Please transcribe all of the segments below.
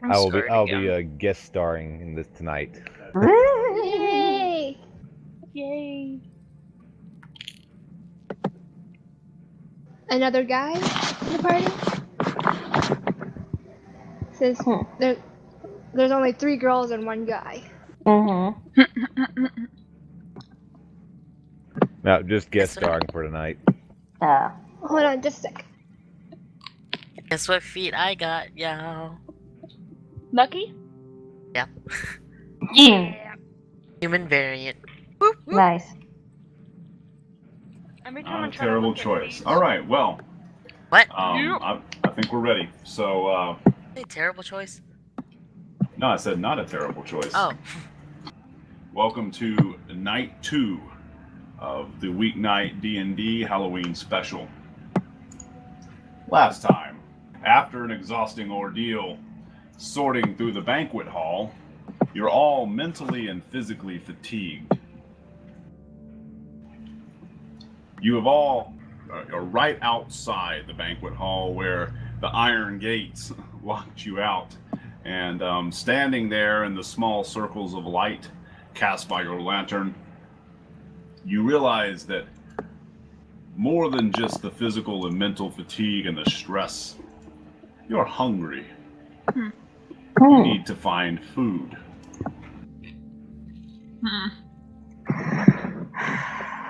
I'm I'll be scarred again. guest starring in this tonight. Yay! Yay. Another guy in the party? Says there's only 3 girls and 1 guy. Mm-hmm. No, just guest starring for tonight. Hold on, just a sec. Guess what feet I got, y'all? Lucky? Yep. Yeah. Human variant. Whoop, whoop. Nice. Every time Not a terrible choice. All right, well, What? I think we're ready. So, Hey, terrible choice. no, I said not a terrible choice. Oh. Welcome to night 2 of the weeknight D&D Halloween special. Last time, after an exhausting ordeal sorting through the banquet hall, you're all mentally and physically fatigued. You have all are right outside the banquet hall where the iron gates locked you out, and standing there in the small circles of light cast by your lantern, you realize that more than just the physical and mental fatigue and the stress, you're hungry. You need to find food.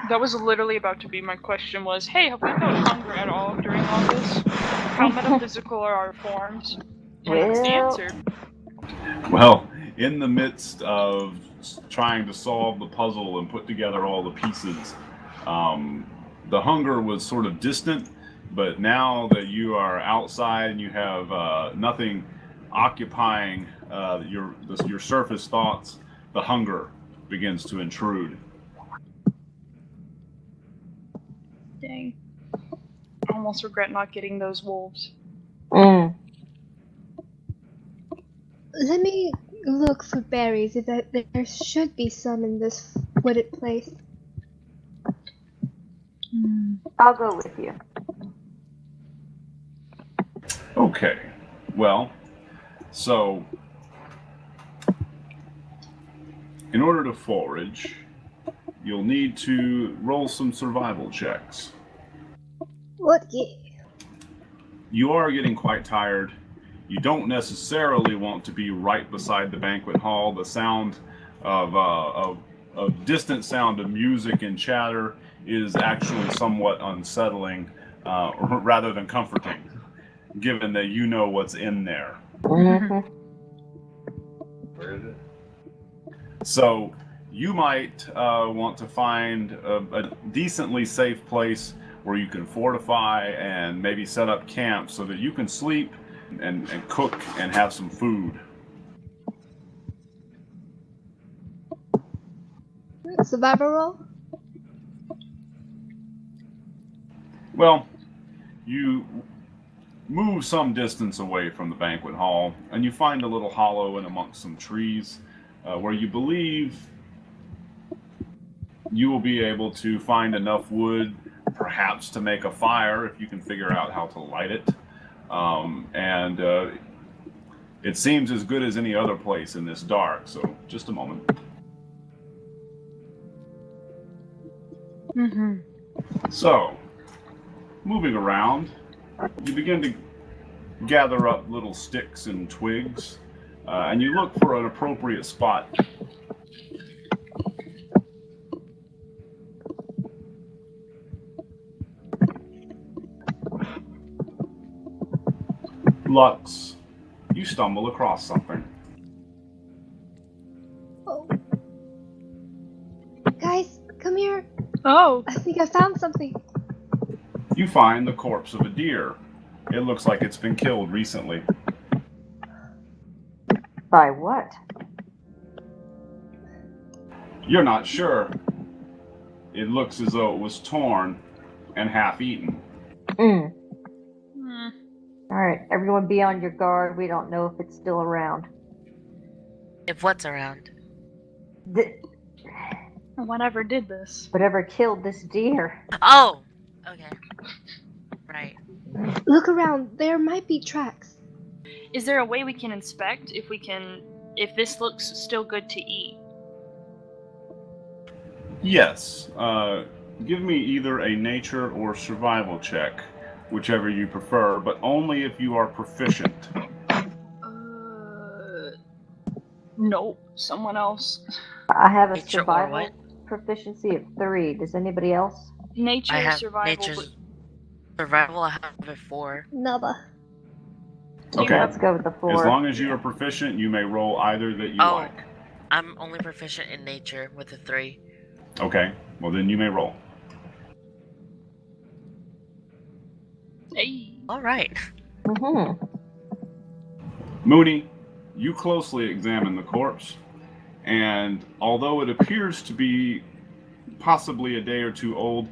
That was literally about to be my question was, hey, have we felt hunger at all during all this? How metaphysical are our forms? And that's the answer. Well, in the midst of trying to solve the puzzle and put together all the pieces, the hunger was sort of distant, but now that you are outside and you have nothing occupying your surface thoughts, the hunger begins to intrude. Dang. I almost regret not getting those wolves. Mm. Let me look for berries. There should be some in this wooded place. I'll go with you. Okay, well, so in order to forage, you'll need to roll some survival checks. What? Yeah. You are getting quite tired. You don't necessarily want to be right beside the banquet hall. The sound of distant sound of music and chatter is actually somewhat unsettling, rather than comforting, given that you know what's in there. Mm-hmm. Where is it? So you might want to find a decently safe place where you can fortify and maybe set up camp so that you can sleep and cook and have some food. Survival roll? Well, you move some distance away from the banquet hall and you find a little hollow in amongst some trees where you believe you will be able to find enough wood perhaps to make a fire if you can figure out how to light it. And it seems as good as any other place in this dark, so just a moment. So, moving around, you begin to gather up little sticks and twigs, and you look for an appropriate spot. Lux, you stumble across something. Oh. Guys, come here. Oh. I think I found something. You find the corpse of a deer. It looks like it's been killed recently. By what? You're not sure. It looks as though it was torn and half eaten. Alright, everyone be on your guard. We don't know if it's still around. If what's around? Whatever did this. Whatever killed this deer. Oh! Okay. Right. Look around. There might be tracks. Is there a way we can inspect if this looks still good to eat? Yes. Give me either a nature or survival check, whichever you prefer, but only if you are proficient. Nope. Someone else. I have a Nature or survival what? proficiency of 3. Does anybody else? Nature I or have survival. nature's survival. I have a 4. Nada. Okay. Let's go with the 4. As long as you are proficient, you may roll either that you Oh. like. I'm only proficient in nature with a 3. Okay. Well, then you may roll. Hey. All right. Mm-hmm. Mooney, you closely examine the corpse, and although it appears to be possibly a day or two old,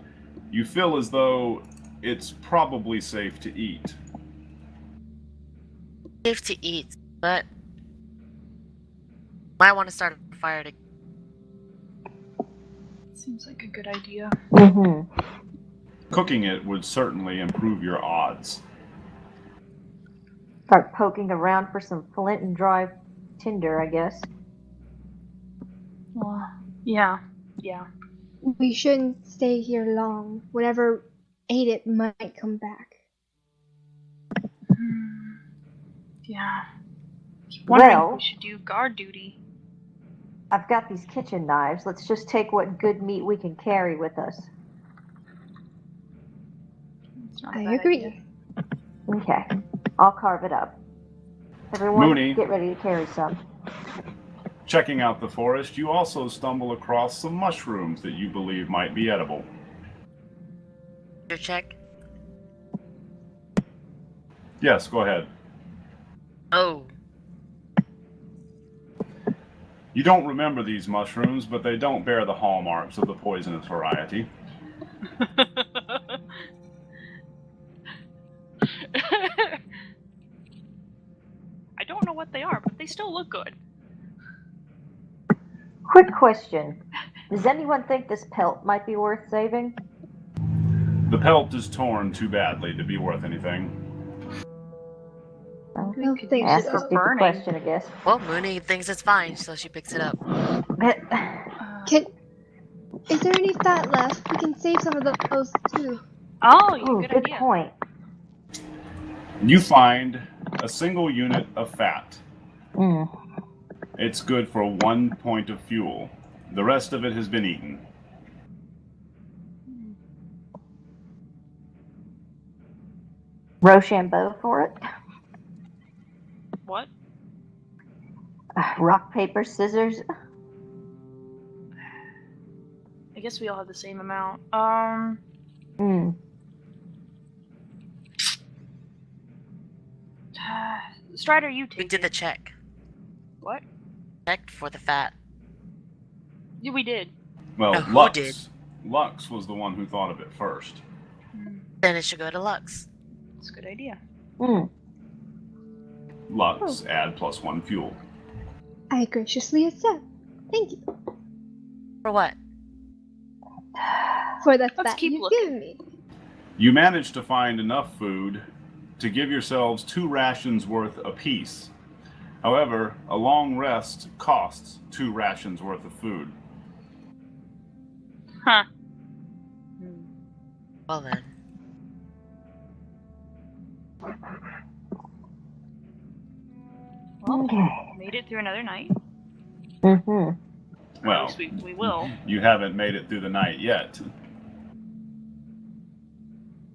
you feel as though it's probably safe to eat. Safe to eat, but might want to start a fire to. Seems like a good idea. Mm-hmm. Cooking it would certainly improve your odds. Start poking around for some flint and dry tinder, I guess. Well, yeah. Yeah. We shouldn't stay here long. Whatever ate it might come back. Yeah. Keep wondering Well- if we should do guard duty. I've got these kitchen knives. Let's just take what good meat we can carry with us. It's not a I bad agree. idea. Okay. I'll carve it up. Everyone, Mooney. get ready to carry some. Checking out the forest, you also stumble across some mushrooms that you believe might be edible. Your check. Yes, go ahead. Oh, You don't remember these mushrooms, but they don't bear the hallmarks of the poisonous variety. I don't know what they are, but they still look good. Quick question. Does anyone think this pelt might be worth saving? The pelt is torn too badly to be worth anything. I don't think Ask so. a stupid Burning. question, I guess. well, Mooney thinks it's fine, so she picks it up. Is there any fat left? We can save some of those too. Oh, yeah, Oh, good good idea. point. You find a single unit of fat. Mm. It's good for 1 point of fuel. The rest of it has been eaten. Rochambeau for it. What? Rock, paper, scissors. I guess we all have the same amount. Mm. Strider, you We take did the it. check. What? Checked for the fat. Yeah, we did. Well, Now, who Lux. did? Lux was the one who thought of it first. Then it should go to Lux. That's a good idea. Mm. Lux, add +1 fuel. I graciously accept. Thank you For what? for the Let's fat keep you've looking. given me. You managed to find enough food to give yourselves 2 rations worth apiece. However, a long rest costs 2 rations worth of food. Huh. Well then. Well, Okay. made it through another night. Mm-hmm. Or Well, at least we will. you haven't made it through the night yet.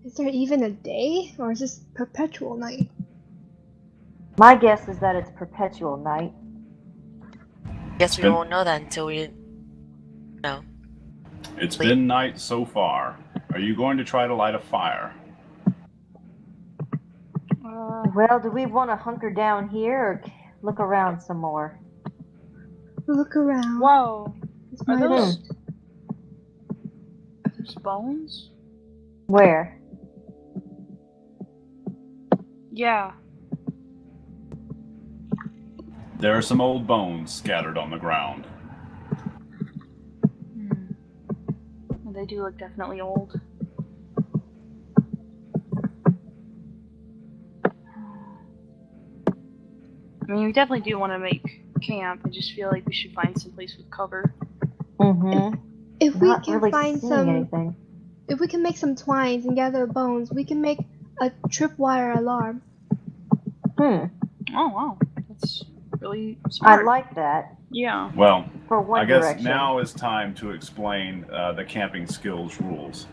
Is there even a day, or is this perpetual night? My guess is that it's perpetual night. Guess we Been- won't know that until we. No. It's Wait. been night so far. Are you going to try to light a fire? Well, do we want to hunker down here or look around some more? Look around. Whoa. It's Are my those... room. Are those bones? Where? Yeah. There are some old bones scattered on the ground. They do look definitely old. I mean, we definitely do want to make camp. I just feel like we should find some place with cover. Mm-hmm. If we Not can really find seeing some, anything. if we can make some twines and gather bones, we can make a tripwire alarm. Hmm. Oh wow, that's really I smart. like that. Yeah. Well, For one I guess direction. now is time to explain the camping skills rules.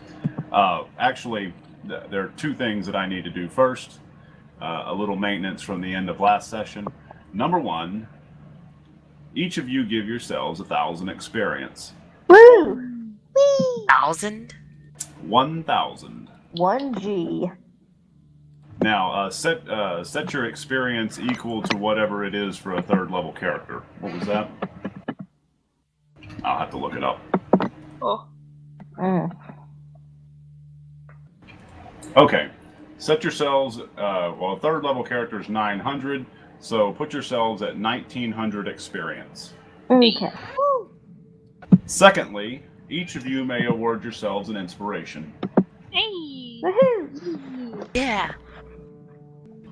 Actually, there are two things that I need to do. First, a little maintenance from the end of last session. Number one, each of you give yourselves 1,000 experience. Woo! Whee! 1,000? 1,000. 1G. Now, set your experience equal to whatever it is for a third level character. What was that? I'll have to look it up. Oh. Mm. Okay, set yourselves, a third level character is 900, so put yourselves at 1,900 experience. Okay. Secondly, each of you may award yourselves an inspiration. Hey. Woohoo! Yeah.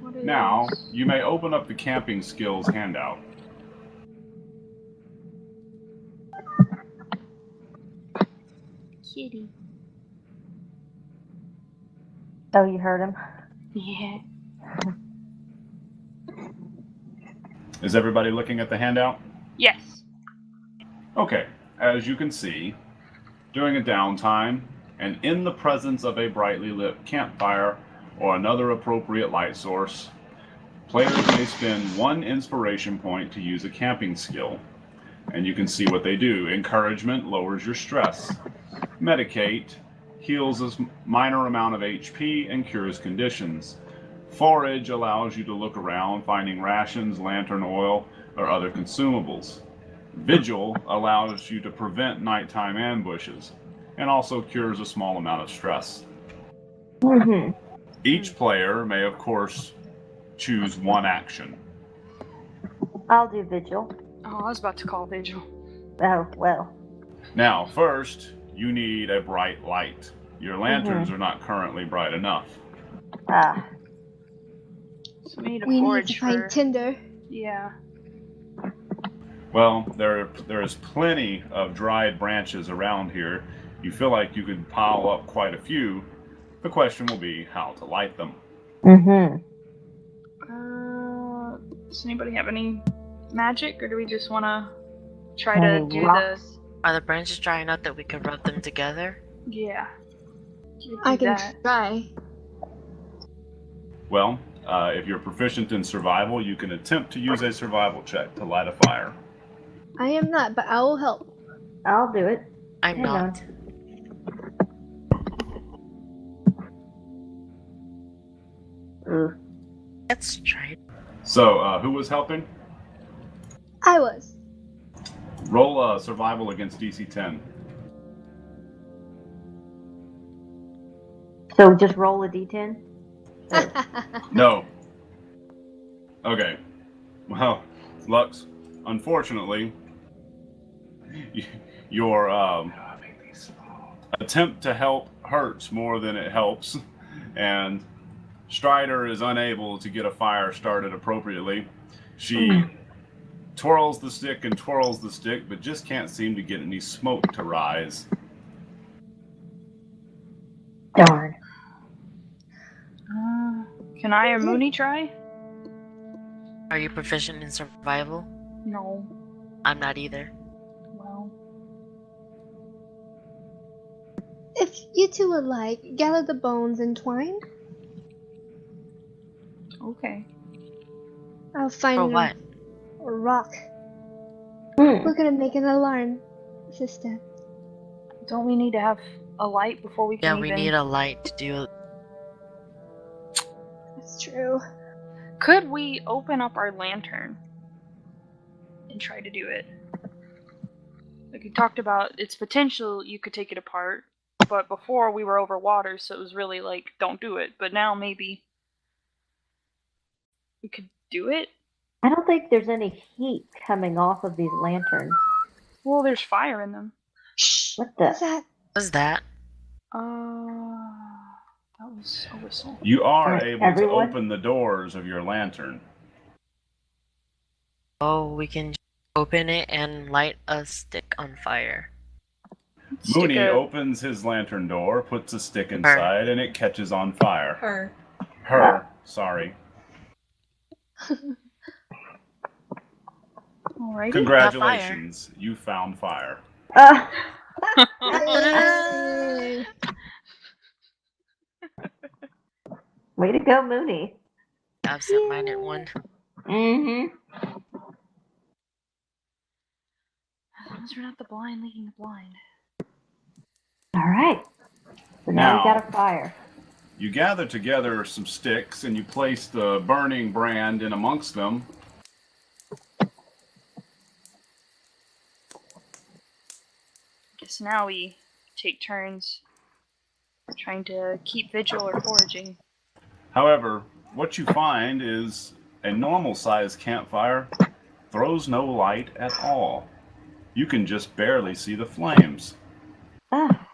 What is- Now, you may open up the camping skills handout. Kitty. Oh, you heard him? Yeah. Is everybody looking at the handout? Yes. Okay, as you can see, during a downtime and in the presence of a brightly lit campfire or another appropriate light source, players may spend 1 inspiration point to use a camping skill. And you can see what they do. Encouragement lowers your stress. Medicate heals a minor amount of HP and cures conditions. Forage allows you to look around, finding rations, lantern oil, or other consumables. Vigil allows you to prevent nighttime ambushes, and also cures a small amount of stress. Mm-hmm. Each player may, of course, choose 1 action. I'll do Vigil. Oh, I was about to call Vigil. Oh, well. Now, first, you need a bright light. Your lanterns are not currently bright enough. Ah. So we need to We need forage to find for. tinder. Yeah. Well, there is plenty of dried branches around here. You feel like you could pile up quite a few. The question will be how to light them. Mm-hmm. Does anybody have any magic, or do we just want to try Any to do rocks? Are the branches dry enough that we could rub them together? the? Yeah. You I do can that. try. Well, if you're proficient in survival, you can attempt to use a survival check to light a fire. I am not, but I will help. I'll do it. I'm Hang not. Ugh. Let's try it. So, who was helping? I was. Roll survival against DC 10. So just roll a d10? No. Okay. Well, Lux, unfortunately, your attempt to help hurts more than it helps, and Strider is unable to get a fire started appropriately. She twirls the stick and twirls the stick, but just can't seem to get any smoke to rise. Darn. Can I or Mooney try? Are you proficient in survival? No. I'm not either. Well. If you two would like, gather the bones and twine. Okay. I'll find For what? a rock. Hmm. We're gonna make an alarm system. Don't we need to have a light before we Yeah, can we even... need a light to do it. That's true. Could we open up our lantern and try to do it? Like we talked about its potential, you could take it apart, but before we were over water, so it was really like, don't do it. But now maybe we could do it? I don't think there's any heat coming off of these lanterns. Well, there's fire in them. Shh. What the? What's that? What's that? That was a whistle. You are Alright, able everyone? to open the doors of your lantern. Oh, we can open it and light a stick on fire. Mooney Stick a- opens his lantern door, puts a stick inside, and it catches on fire. Her. Sorry. Alrighty. Congratulations, you found fire. Yay. Way to go, Mooney. Absent-minded one. Mm-hmm. As long as we're not the blind leading the blind. All right. So now we Now- got a fire. You gather together some sticks and you place the burning brand in amongst them. Guess now we take turns trying to keep vigil or foraging. However, what you find is a normal-sized campfire throws no light at all. You can just barely see the flames. Ah,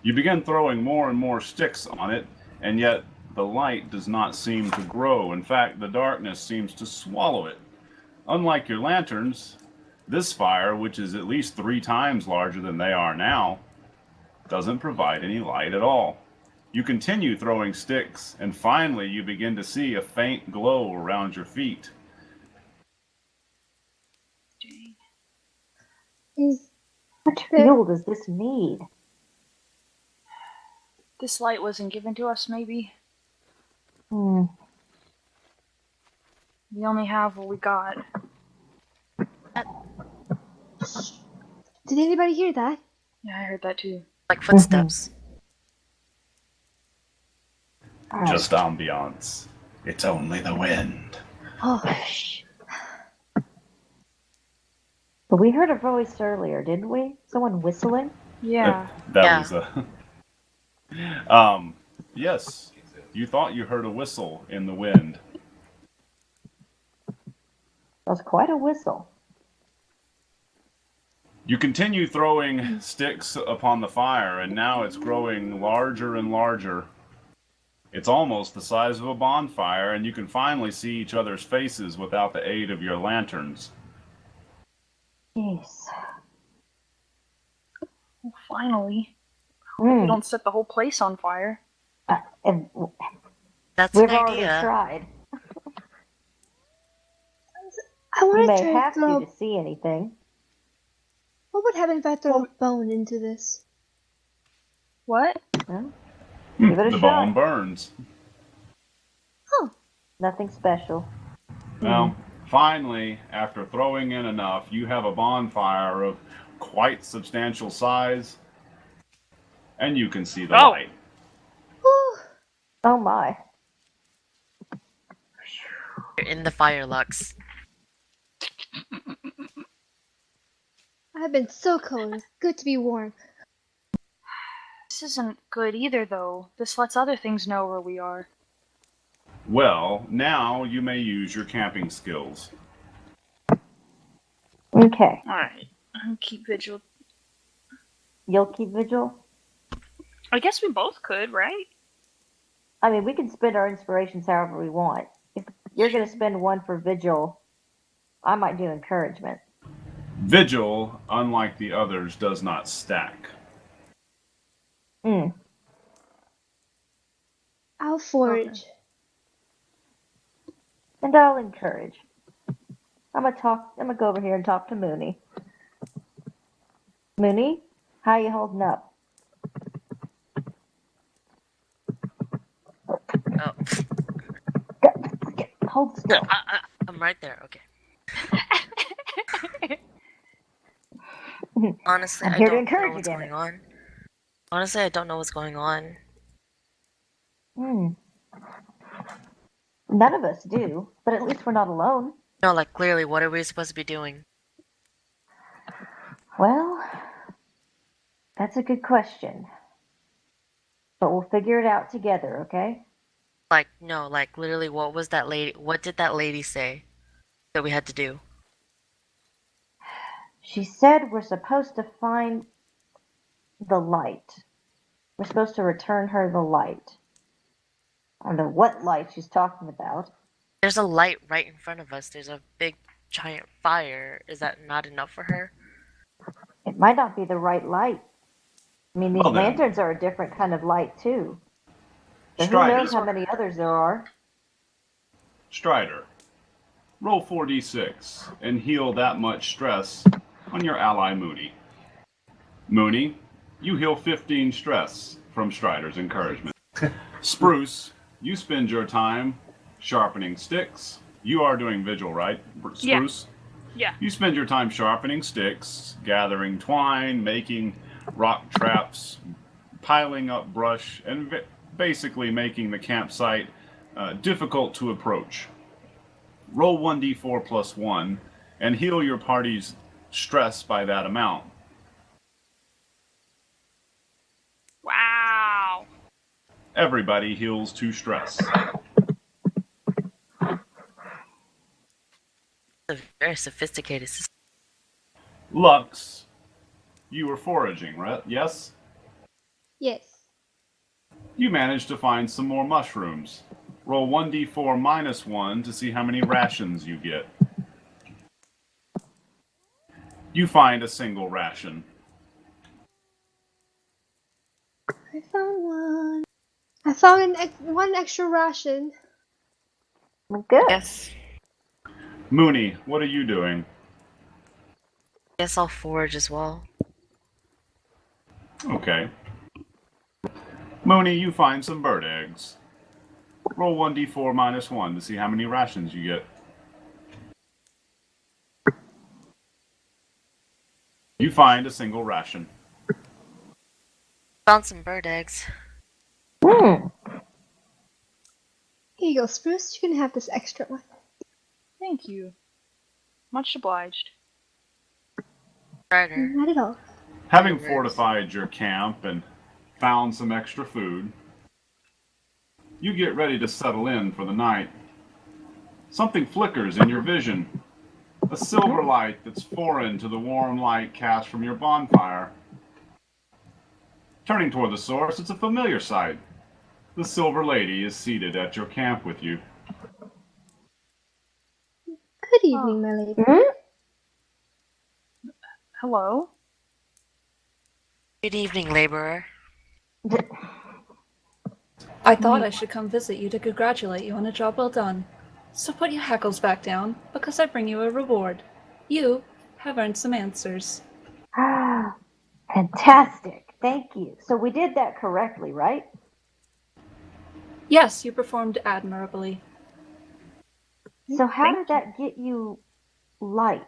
You begin throwing more and more sticks on it, and yet the light does not seem to grow. In fact, the darkness seems to swallow it. Unlike your lanterns, this fire, which is at least 3 times larger than they are now, doesn't provide any light at all. You continue throwing sticks, and finally you begin to see a faint glow around your feet. Dang. Is how much fuel does this need? This light wasn't given to us, maybe. Hmm. We only have what we got. Did anybody hear that? Yeah, I heard that too. Like footsteps. All right. Just ambiance. It's only the wind. Oh, But we heard a voice earlier, didn't we? Someone whistling? Yeah. That Yeah. was a. Yes. You thought you heard a whistle in the wind. That was quite a whistle. You continue throwing sticks upon the fire, and now it's growing larger and larger. It's almost the size of a bonfire, and you can finally see each other's faces without the aid of your lanterns. Jeez. Well, finally. We Mm. don't set the whole place on fire. And That's we've an already idea. tried. I We want may to try have to throw. to see anything. What would happen if I throw a bone into this? What? Well, give it a The shot. bone burns. Nothing special. Well, finally, after throwing in enough, you have a bonfire of quite substantial size, and you can see the Oh. light. Whew. Oh my. You're in the fire, Lux. I've been so cold. It's good to be warm. This isn't good either, though. This lets other things know where we are. Well, now you may use your camping skills. Okay. Alright. I'll keep vigil. You'll keep vigil? I guess we both could, right? I mean, we can spend our inspirations however we want. If you're going to spend one for vigil, I might do encouragement. Vigil, unlike the others, does not stack. Mm. I'll forage. And I'll encourage. I'm gonna go over here and talk to Mooney. Mooney, how you holding up? Oh, Hold still. I'm right there. Okay. Honestly, I'm I here to don't encourage know you, what's damn going it. on. Honestly, I don't know what's going on. Hmm. None of us do, but at least we're not alone. No, like clearly, what are we supposed to be doing? Well, that's a good question. But we'll figure it out together, okay? Like, no, like literally, what was that lady? What did that lady say that we had to do? She said we're supposed to find the light. We're supposed to return her the light. I don't know what light she's talking about. There's a light right in front of us. There's a big giant fire. Is that not enough for her? It might not be the right light. I mean, these Well then, lanterns are a different kind of light too. So who Strider, knows how many others there are? Strider, roll 4d6 and heal that much stress on your ally Mooney. Mooney, you heal 15 stress from Strider's encouragement. Spruce, you spend your time sharpening sticks. You are doing vigil, right, Spruce? Yeah. You spend your time sharpening sticks, gathering twine, making rock traps, piling up brush, and basically making the campsite difficult to approach. Roll 1d4 plus 1 and heal your party's stress by that amount. Wow. Everybody heals 2 stress. It's a very sophisticated system. Lux, you were foraging, right? Yes? Yes. You managed to find some more mushrooms. Roll 1d4 minus 1 to see how many rations you get. You find a single ration. I found one. I found one extra ration. Good. Yes. Mooney, what are you doing? Guess I'll forage as well. Okay. Mooney, you find some bird eggs. Roll 1d4 minus 1 to see how many rations you get. You find a single ration. Found some bird eggs. Here you go, Spruce. You can have this extra one. Thank you. Much obliged. Strider. Not at all. Having fortified your camp and found some extra food, you get ready to settle in for the night. Something flickers in your vision. A silver light that's foreign to the warm light cast from your bonfire. Turning toward the source, it's a familiar sight. The Silver Lady is seated at your camp with you. Good evening, my lady. Hello? Good evening, laborer. I thought I should come visit you to congratulate you on a job well done. So put your hackles back down, because I bring you a reward. You have earned some answers. Fantastic. Thank you. So we did that correctly, right? Yes, you performed admirably. So how did that get you light?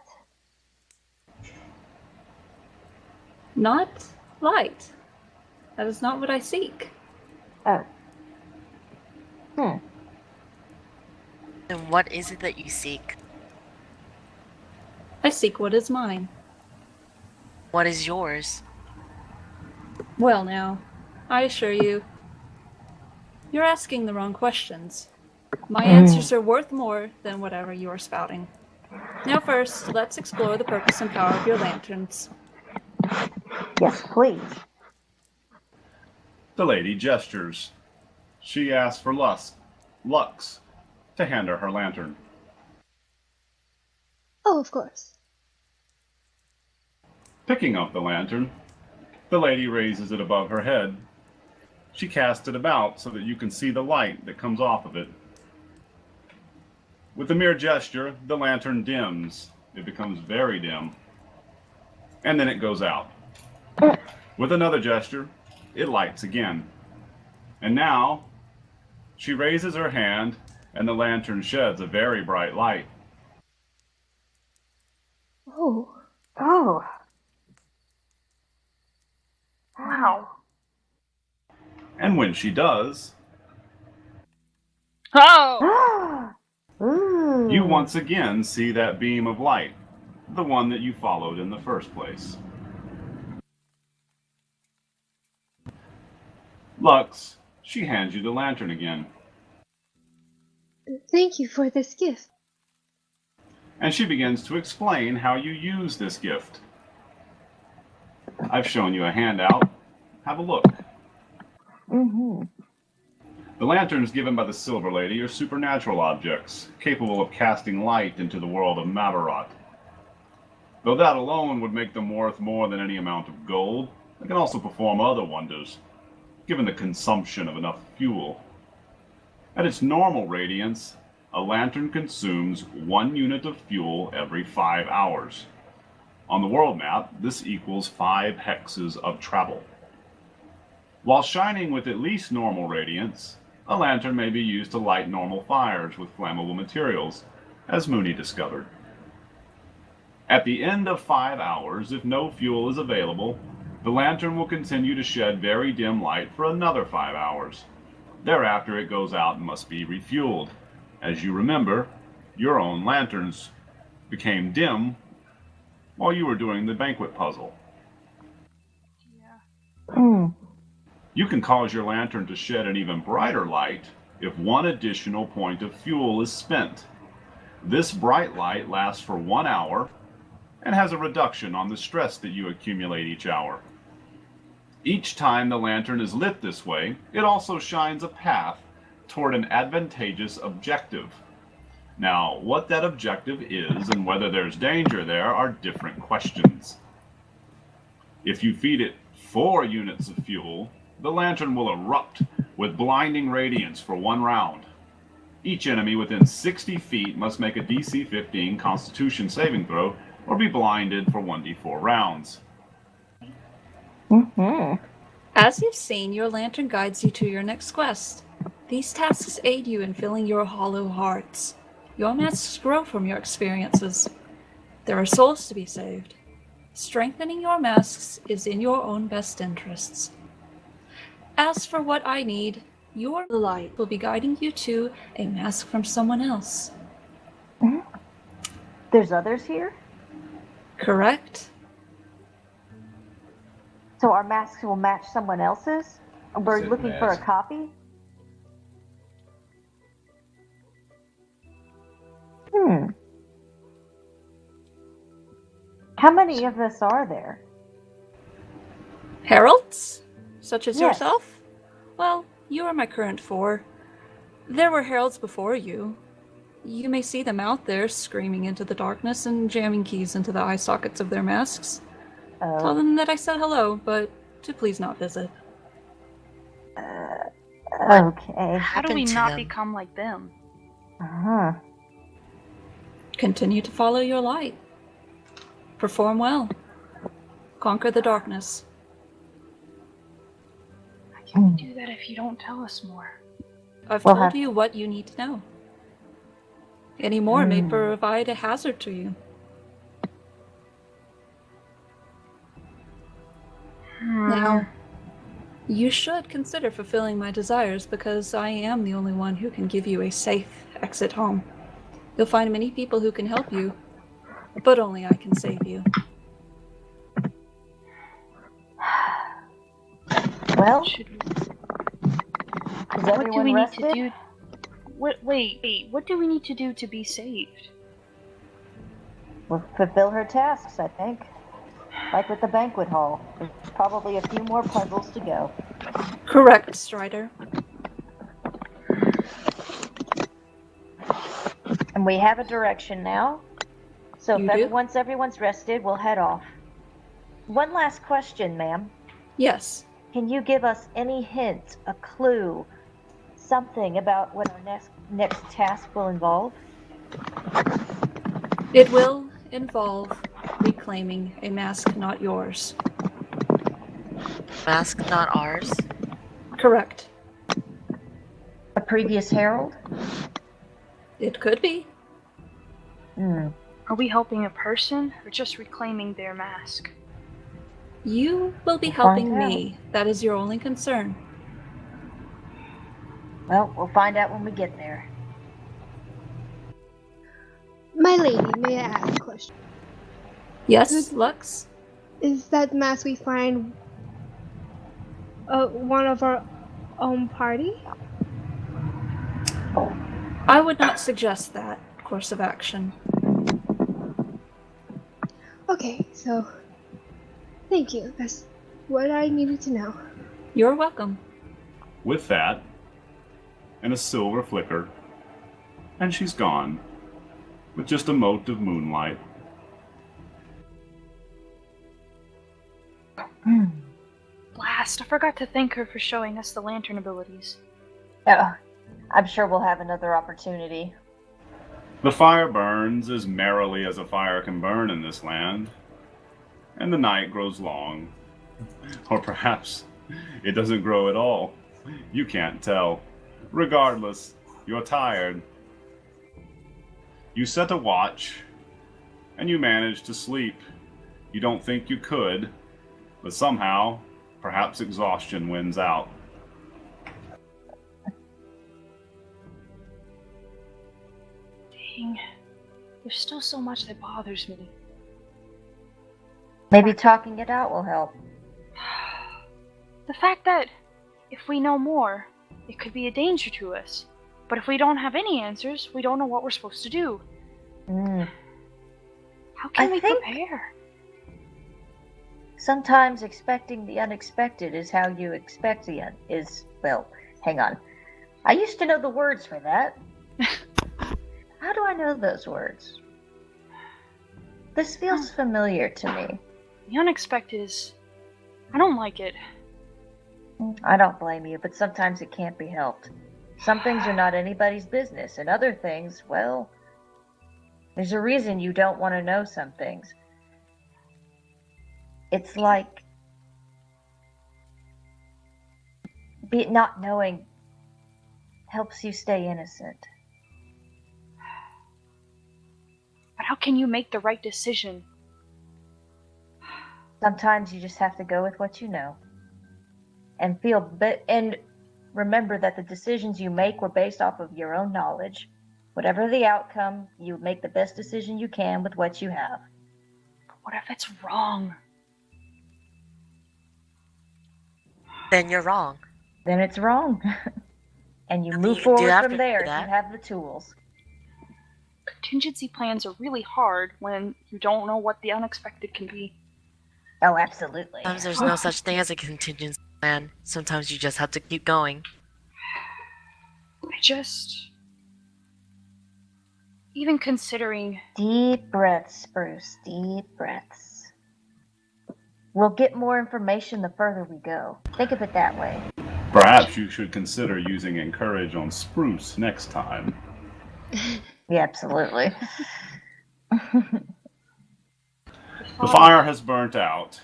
Not light. That is not what I seek. Oh. And what is it that you seek? I seek what is mine. What is yours? Well now, I assure you, you're asking the wrong questions. My answers are worth more than whatever you are spouting. Now first, let's explore the purpose and power of your lanterns. Yes, please. The lady gestures. She asks for Lux to hand her lantern. Oh, of course. Picking up the lantern, the lady raises it above her head. She casts it about so that you can see the light that comes off of it. With a mere gesture, the lantern dims. It becomes very dim. And then it goes out. With another gesture, it lights again. And now, she raises her hand, and the lantern sheds a very bright light. Oh. Oh. Wow. And when she does, Oh! Ooh. you once again see that beam of light, the one that you followed in the first place. Lux, she hands you the lantern again, Thank you for this gift. and she begins to explain how you use this gift. I've shown you a handout. Have a look. Mm-hmm. The lanterns given by the Silver Lady are supernatural objects, capable of casting light into the world of Mavarot. Though that alone would make them worth more than any amount of gold, they can also perform other wonders, given the consumption of enough fuel. At its normal radiance, a lantern consumes 1 unit of fuel every 5 hours. On the world map, this equals 5 hexes of travel. While shining with at least normal radiance, a lantern may be used to light normal fires with flammable materials, as Mooney discovered. At the end of 5 hours, if no fuel is available, the lantern will continue to shed very dim light for another 5 hours. Thereafter it goes out and must be refueled. As you remember, your own lanterns became dim while you were doing the banquet puzzle. You can cause your lantern to shed an even brighter light if 1 additional point of fuel is spent. This bright light lasts for 1 hour and has a reduction on the stress that you accumulate each hour. Each time the lantern is lit this way, it also shines a path toward an advantageous objective. Now, what that objective is and whether there's danger there are different questions. If you feed it 4 units of fuel, the lantern will erupt with blinding radiance for 1 round. Each enemy within 60 feet must make a DC 15 Constitution saving throw or be blinded for 1d4 rounds. As you've seen, your lantern guides you to your next quest. These tasks aid you in filling your hollow hearts. Your masks grow from your experiences. There are souls to be saved. Strengthening your masks is in your own best interests. As for what I need, your light will be guiding you to a mask from someone else. There's others here? Correct? So our masks will match someone else's? We're Said looking for a mask. copy? How many of us are there? Heralds? Such as Yes. yourself? Well, you are my current 4. There were heralds before you. You may see them out there screaming into the darkness and jamming keys into the eye sockets of their masks. Tell Oh, them that I said hello, but to please not visit. okay. How do we happened to not them? become like them? Uh-huh. Continue to follow your light. Perform well. Conquer the darkness. How can we do that if you don't tell us more? I've We'll told have- you what you need to know. Any more may provide a hazard to you. Now, you should consider fulfilling my desires because I am the only one who can give you a safe exit home. You'll find many people who can help you, but only I can save you. Well, Should we, is what do everyone we need rested? to do? Wait, what do we need to do to be saved? We'll fulfill her tasks, I think. Like with the banquet hall. There's probably a few more puzzles to go. Correct, Strider. And we have a direction now. So You do? once everyone's rested, we'll head off. One last question, ma'am. Yes. Can you give us any hint, a clue, something about what our next task will involve? It will involve reclaiming a mask not yours. Mask not ours. Correct. A previous herald? It could be. Are we helping a person or just reclaiming their mask? You will be We'll helping find me. That is your only concern. Well, we'll find out when we get there. My lady, may I ask a question? Yes, Lux? Is that mask we find one of our own party? I would not suggest that course of action. Okay, so thank you. That's what I needed to know. You're welcome. With that, and a silver flicker, and she's gone, with just a mote of moonlight. Blast, I forgot to thank her for showing us the lantern abilities. Oh, I'm sure we'll have another opportunity. The fire burns as merrily as a fire can burn in this land, and the night grows long. Or perhaps it doesn't grow at all. You can't tell. Regardless, you're tired. You set a watch, and you manage to sleep. You don't think you could, but somehow, perhaps exhaustion wins out. Dang, there's still so much that bothers me. Maybe talking it out will help. The fact that if we know more, it could be a danger to us. But if we don't have any answers, we don't know what we're supposed to do. How can we prepare? Sometimes expecting the unexpected is how you expect well, hang on. I used to know the words for that. How do I know those words? This feels familiar to me. The unexpected is... I don't like it. I don't blame you, but sometimes it can't be helped. Some things are not anybody's business, and other things, well, there's a reason you don't want to know some things. It's like not knowing helps you stay innocent. But how can you make the right decision? Sometimes you just have to go with what you know. And and remember that the decisions you make were based off of your own knowledge. Whatever the outcome, you make the best decision you can with what you have. But what if it's wrong? Then you're wrong. Then it's wrong. And you I move mean, do you forward have from to there do if that? you have the tools. Contingency plans are really hard when you don't know what the unexpected can be. Oh, absolutely. Sometimes there's no such thing as a contingency plan. Sometimes you just have to keep going. Even considering... Deep breaths, Spruce. Deep breaths. We'll get more information the further we go. Think of it that way. Perhaps you should consider using Encourage on Spruce next time. Yeah, absolutely. The fire has burnt out.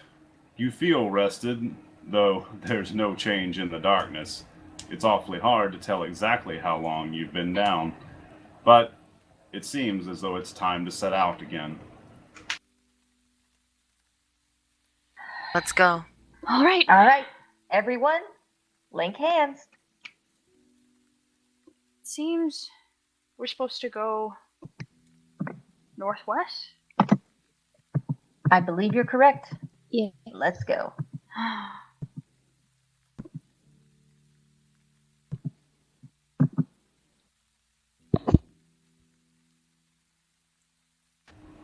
You feel rested, though there's no change in the darkness. It's awfully hard to tell exactly how long you've been down, but it seems as though it's time to set out again. Let's go. All right. All right, everyone, link hands. Seems we're supposed to go northwest. I believe you're correct. Yeah. Let's go.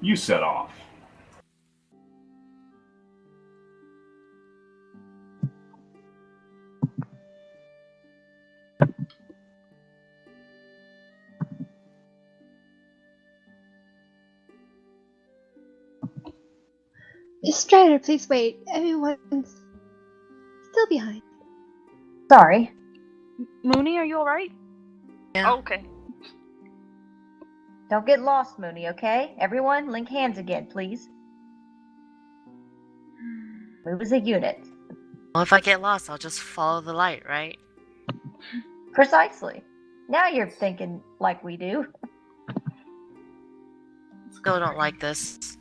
You set off. Strider, please wait. Everyone's still behind. Sorry. Mooney, are you alright? Yeah. Oh, okay. Don't get lost, Mooney, okay? Everyone, link hands again, please. Move as a unit. Well, if I get lost, I'll just follow the light, right? Precisely. Now you're thinking like we do. Still don't like this.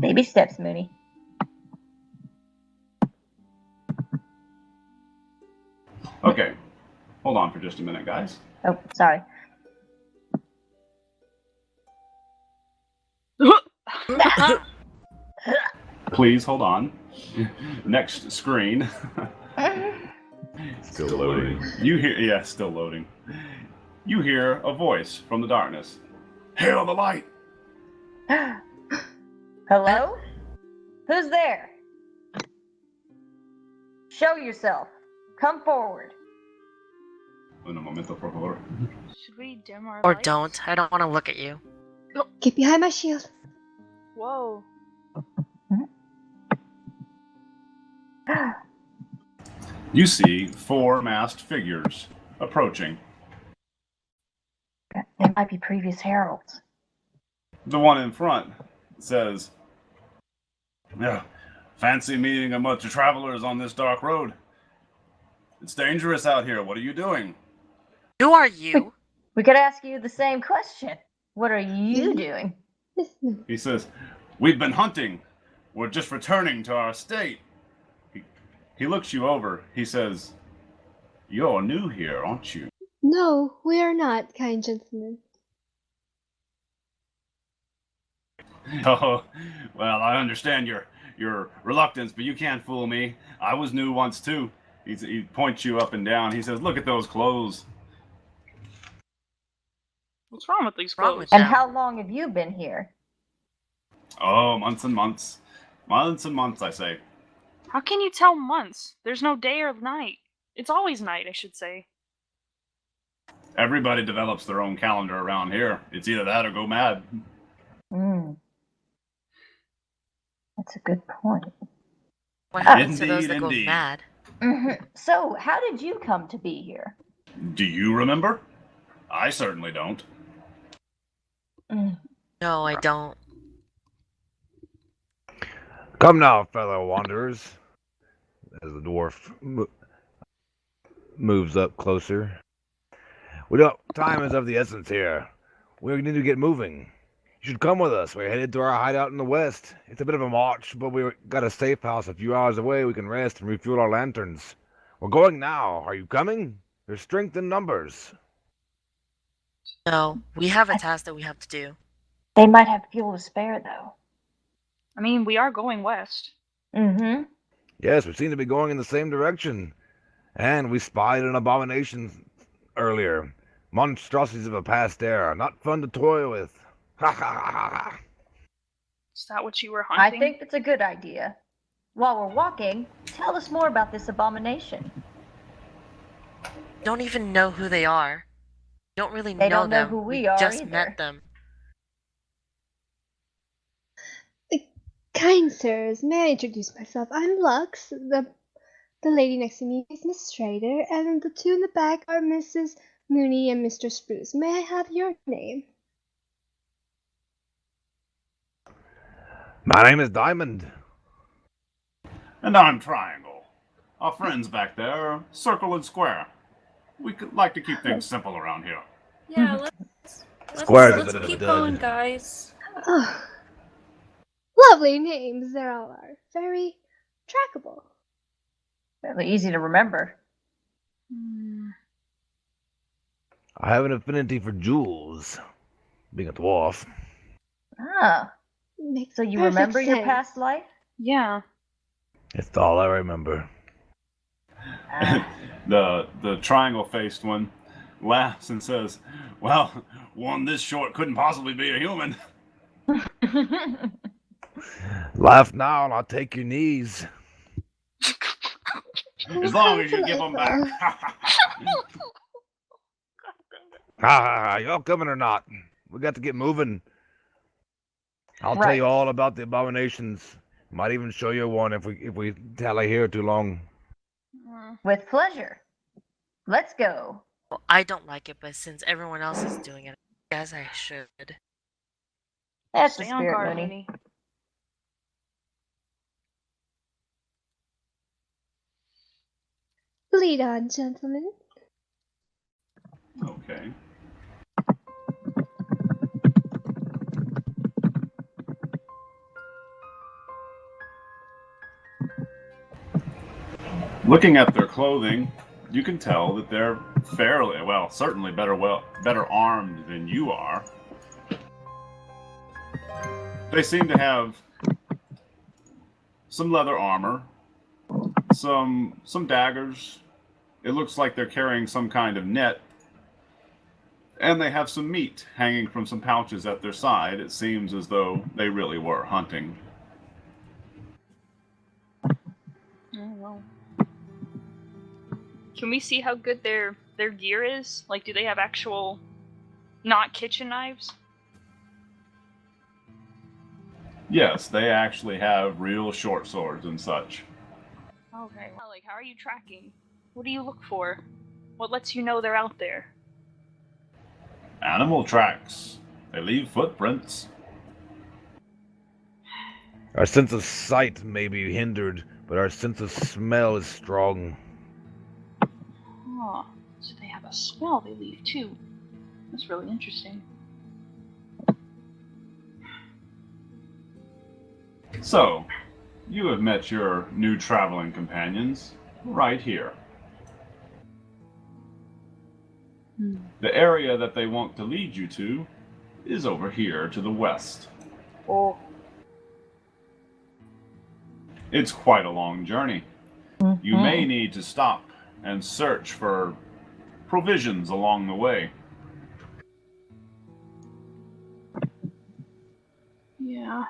Baby steps, Mooney. Okay, hold on for just a minute, guys. Oh, sorry. Please hold on. Next screen. Still loading. You hear, yeah, still loading. You hear a voice from the darkness. Hail the light! Hello? Who's there? Show yourself. Come forward. Un momento, por favor. Should we dim our Or lights? don't. I don't want to look at you. Get behind my shield. Whoa. You see 4 masked figures approaching. They might be previous heralds. The one in front says, "Yeah, fancy meeting a bunch of travelers on this dark road. It's dangerous out here. What are you doing?" Who are you? We could ask you the same question. What are you doing? Listen. He says, "We've been hunting. We're just returning to our estate." He looks you over. He says, "You're new here, aren't you?" No, we are not, kind gentlemen. Oh, well, I understand your reluctance, but you can't fool me. I was new once too. He points you up and down. He says, "Look at those clothes." What's wrong with these Wrong clothes? with And them? how long have you been here? Oh, months and months. Months and months, I say. How can you tell months? There's no day or night. It's always night, I should say. Everybody develops their own calendar around here. It's either that or go mad. That's a good point. What happens to those Indeed, that go indeed. mad? So, how did you come to be here? Do you remember? I certainly don't. No, I don't. Come now, fellow wanderers. As the dwarf moves up closer. Time is of the essence here. We need to get moving. You should come with us. We're headed to our hideout in the west. It's a bit of a march, but we got a safe house a few hours away. We can rest and refuel our lanterns. We're going now. Are you coming? There's strength in numbers. No, we have a task that we have to do. They might have fuel to spare, though. I mean, we are going west. Mm-hmm. Yes, we seem to be going in the same direction. And we spied an abomination earlier. Monstrosities of a past era. Not fun to toy with. Ha ha ha ha. Is that what you were I hunting? think that's a good idea. While we're walking, tell us more about this abomination. Don't even know who they are. Don't really They know don't know them. who we are just either. met them. Kind sirs, may I introduce myself? I'm Lux. The lady next to me is Miss Schrader, and the two in the back are Mrs. Mooney and Mr. Spruce. May I have your name? My name is Diamond. And I'm Triangle. Our friends back there are Circle and Square. We could like to keep things simple around here. Yeah, let's Square's a bit of a keep dud. going, guys. Oh, lovely names there all are. Very trackable. Fairly easy to remember. I have an affinity for jewels, being a dwarf. Ah, Makes so you perfect remember your sense. past life? Yeah. It's all I remember. Ah, The triangle-faced one laughs and says, "Well, one this short couldn't possibly be a human." Laugh now and I'll take your knees. As long as you give them back. Ha ha ha, y'all coming or not? We got to get moving. I'll tell you Right. all about the abominations. Might even show you one if we tally here too long. with pleasure. Let's go. Well, I don't like it, but since everyone else is doing it, I guess I should. That's the Stay on spirit, guard, Mooney. Mooney. Lead on, gentlemen. Okay. Looking at their clothing, you can tell that they're fairly, well, certainly better armed than you are. They seem to have some leather armor, some daggers. It looks like they're carrying some kind of net. And they have some meat hanging from some pouches at their side. It seems as though they really were hunting. Oh, well. Can we see how good their their gear is? Like, do they have actual, not kitchen knives? Yes, they actually have real short swords and such. Okay. Well, like, how are you tracking? What do you look for? What lets you know they're out there? Animal tracks. They leave footprints. Our sense of sight may be hindered, but our sense of smell is strong. Oh, so they have a smell they leave too. That's really interesting. So, you have met your new traveling companions right here. The area that they want to lead you to is over here to the west. Oh. It's quite a long journey. You may need to stop and search for provisions along the way. Yeah.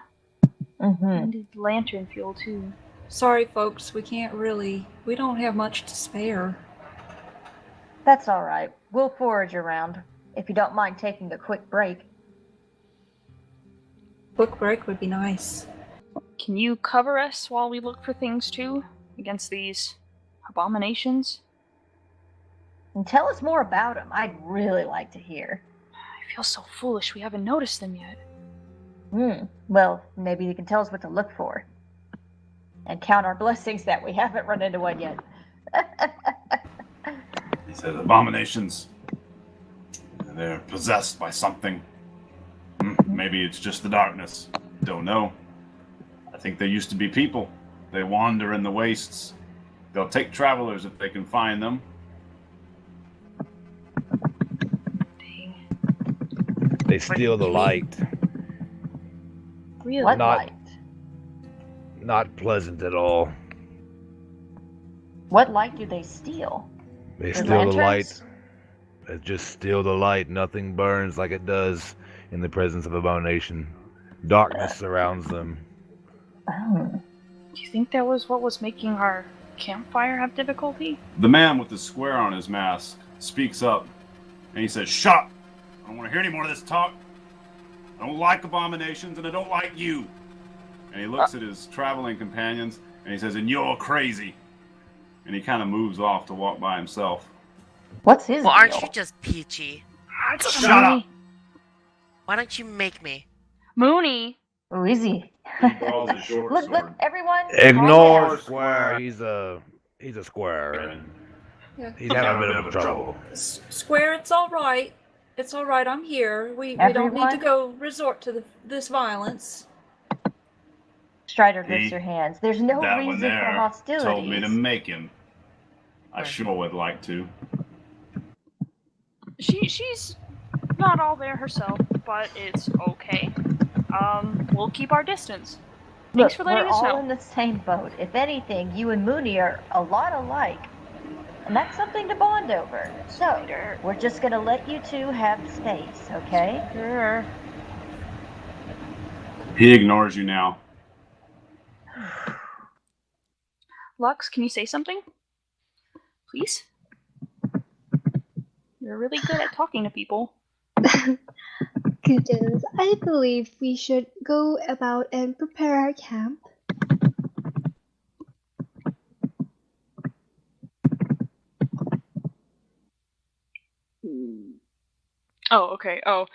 Mm-hmm. I need lantern fuel too. Sorry, folks, we don't have much to spare. That's all right. We'll forage around, if you don't mind taking a quick break. Quick break would be nice. Can you cover us while we look for things too? Against these abominations? And tell us more about them. I'd really like to hear. I feel so foolish we haven't noticed them yet. Well, maybe you can tell us what to look for. And count our blessings that we haven't run into one yet. He says abominations. They're possessed by something. Maybe it's just the darkness. Don't know. I think they used to be people. They wander in the wastes. They'll take travelers if they can find them. Dang. They steal the light. Really? What Not- light? Not pleasant at all. What light do they steal? They The steal the lanterns? light. They just steal the light. Nothing burns like it does in the presence of abomination. Darkness surrounds them. Oh. Do you think that was what was making our campfire have difficulty? The man with the square on his mask speaks up and he says, "Shut up! I don't want to hear any more of this talk. I don't like abominations and I don't like you." And he looks at his traveling companions and he says, "And you're crazy." And he kind of moves off to walk by himself. What's his Well, aren't deal? you just peachy? Shut up! Why don't you make me? Mooney! Oh, is he? He draws his short Look, sword. everyone. Ignore calm Square. He's a square. Yeah. He's having a bit of trouble. Square, it's all right. It's all right. I'm here. We don't need Everyone? to go resort to this violence. down. Strider He- lifts your hands. There's no That one reason for there hostilities. told me to make him. I sure would like to. She's not all there herself, but it's okay. We'll keep our distance. Thanks for letting we're us all know. in the same boat. If anything, you and Mooney are a lot alike. And that's something to bond over. So, we're just gonna let you two have space, okay? Sure. He ignores you now. Lux, can you say something? Please? You're really good at talking to people. Goodness, I believe we should go about and prepare our camp. Oh, okay. Oh.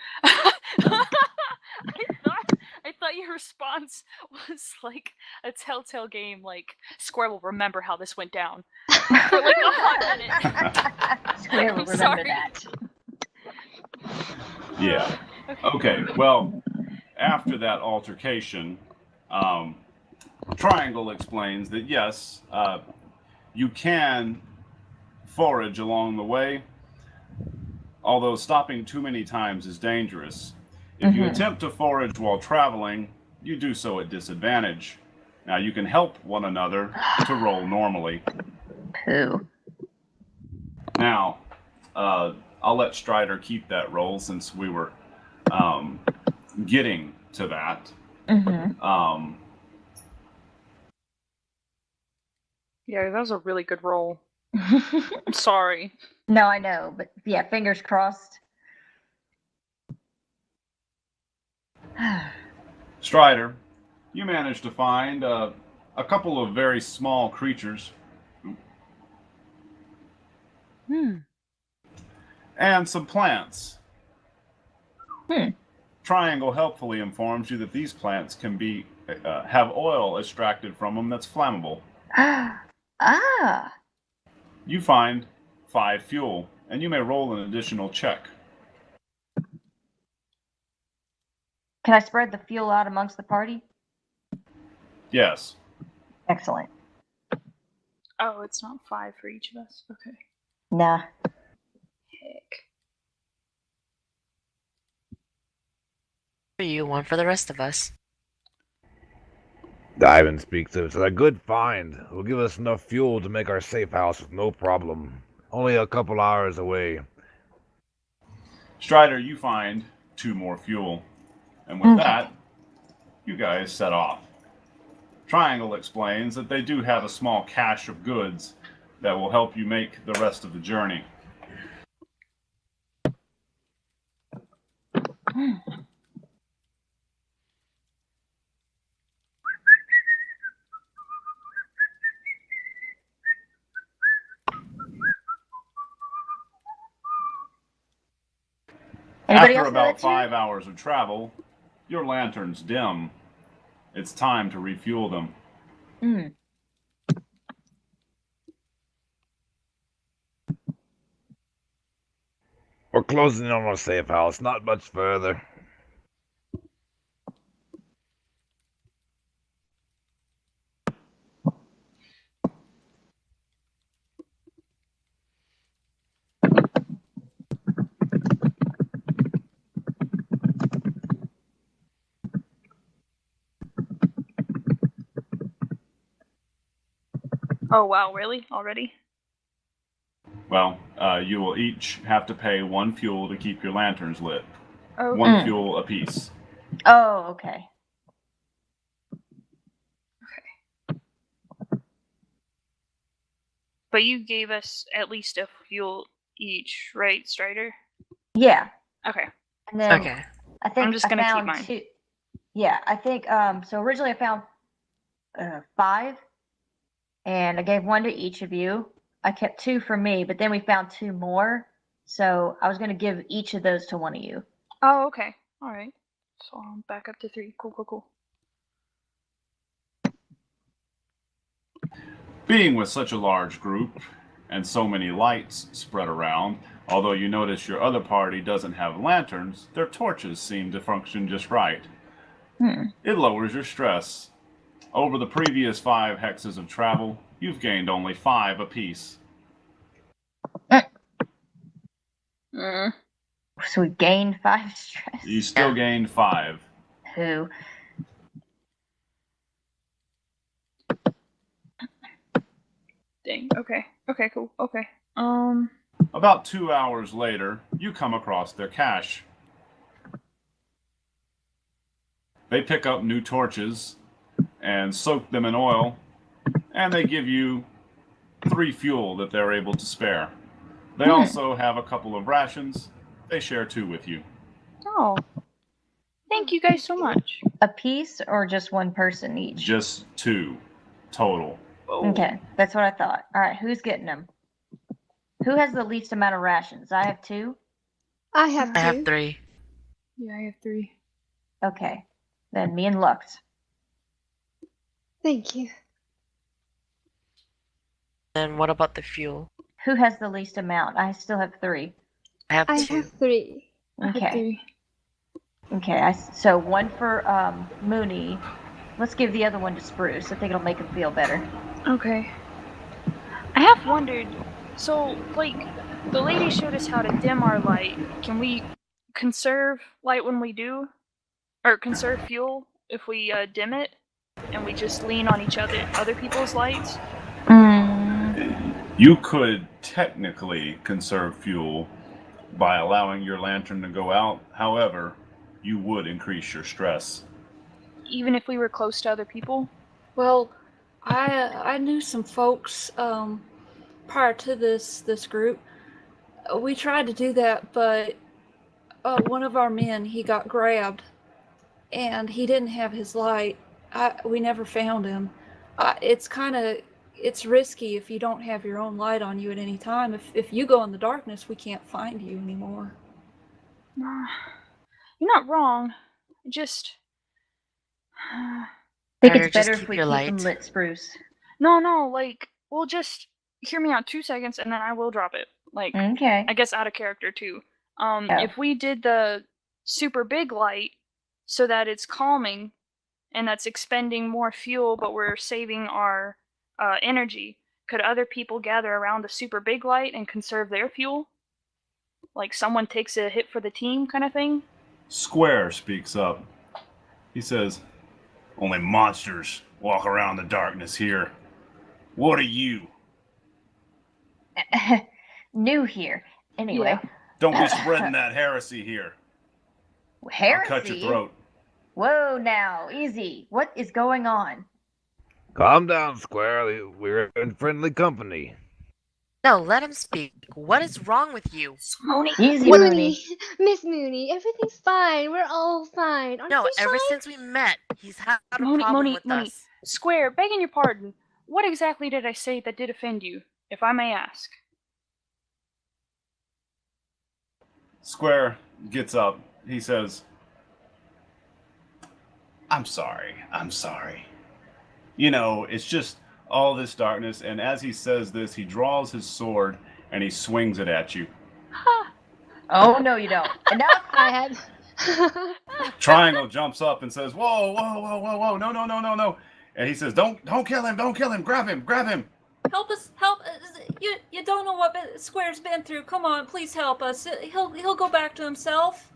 I thought your response was like a telltale game, like Square will remember how this went down. For like a hot minute. Square will I'm remember sorry. that. Yeah. Okay, well, after that altercation, Triangle explains that yes, you can forage along the way, although stopping too many times is dangerous. If you attempt to forage while traveling, you do so at disadvantage. Now, you can help one another to roll normally. Pooh. Now, I'll let Strider keep that roll since we were getting to that. Yeah, that was a really good roll. I'm sorry. No, I know, but yeah, fingers crossed. Strider, you managed to find a couple of very small creatures and some plants. Triangle helpfully informs you that these plants can be have oil extracted from them that's flammable. Ah. You find 5 fuel, and you may roll an additional check. Can I spread the fuel out amongst the party? Yes. Excellent. Oh, it's not 5 for each of us. Okay. Nah. Heck. For you, one for the rest of us. Ivan speaks of it. It's a good find. It will give us enough fuel to make our safe house with no problem. Only a couple hours away. Strider, you find 2 more fuel. And with that, you guys set off. Triangle explains that they do have a small cache of goods that will help you make the rest of the journey. Anybody After else know about that 5 hours of travel, your lanterns dim. It's time to refuel them. We're closing in on our safe house, not much further. Oh, wow, really? Already? Well, you will each have to pay 1 fuel to keep your lanterns lit. Oh, 1 fuel apiece. Oh, okay. But you gave us at least a fuel each, right, Strider? Yeah. Okay. And then Okay. I think I'm just gonna I keep found mine. 2. Yeah, I think so originally I found 5 and I gave 1 to each of you. I kept 2 for me, but then we found 2 more. So I was going to give each of those to one of you. Oh, okay. All right. So I'm back up to 3. Cool. Being with such a large group and so many lights spread around, although you notice your other party doesn't have lanterns, their torches seem to function just right. It lowers your stress. Over the previous 5 hexes of travel, you've gained only 5 apiece. So we gained 5 stress. You still gained 5. Who? Dang. Okay, cool. Okay. About 2 hours later, you come across their cache. They pick up new torches and soak them in oil, and they give you 3 fuel that they're able to spare. They also have a couple of rations. They share 2 with you. Oh. Thank you guys so much. A piece or just one person each? Just 2 total. Okay, that's what I thought. All right, who's getting them? Who has the least amount of rations? I have 2. I have 2. I have 3. Yeah, I have 3. Okay, then me and Lux. Thank you. And what about the fuel? Who has the least amount? I still have 3. I have I 2. have 3. Okay. Okay, so 1 for Mooney. Let's give the other one to Spruce. I think it'll make him feel better. Okay. I have wondered, so, like, the lady showed us how to dim our light. Can we conserve light when we do? Or conserve fuel if we dim it? And we just lean on other people's lights? You could technically conserve fuel by allowing your lantern to go out. However, you would increase your stress. Even if we were close to other people? Well, I knew some folks prior to this group. We tried to do that, but one of our men, he got grabbed, and he didn't have his light. We never found him. It's risky if you don't have your own light on you at any time. If you go in the darkness, we can't find you anymore. You're not wrong. Just... I think Better it's better just if keep we your keep them light. lit, Spruce. No, like, well, just hear me out 2 seconds, and then I will drop it. Like, Okay. I guess out of character, too. Oh. If we did the super big light so that it's calming, and that's expending more fuel, but we're saving our energy, could other people gather around the super big light and conserve their fuel? Like, someone takes a hit for the team kind of thing? Square speaks up. He says, "Only monsters walk around the darkness here. What are you? New here. Anyway. Yeah. Don't be spreading that heresy here. Heresy? I'll cut your throat." Whoa now, easy. What is going on? Calm down, Square. We're in friendly company. No, let him speak. What is wrong with you? Easy, Mooney. Mooney, Miss Mooney, everything's fine. We're all fine. Aren't No, we ever fine? since we met, he's had a Mooney, problem Mooney, with Mooney. us. Square, begging your pardon. What exactly did I say that did offend you, if I may ask? Square gets up. He says, I'm sorry. You know, it's just all this darkness. And as he says this, he draws his sword and he swings it at you. Oh, no, you don't. Enough. I had. Triangle jumps up and says, whoa, no. And he says, don't kill him, grab him. Help us! Help! You don't know what Square's been through. Come on, please help us. He'll go back to himself.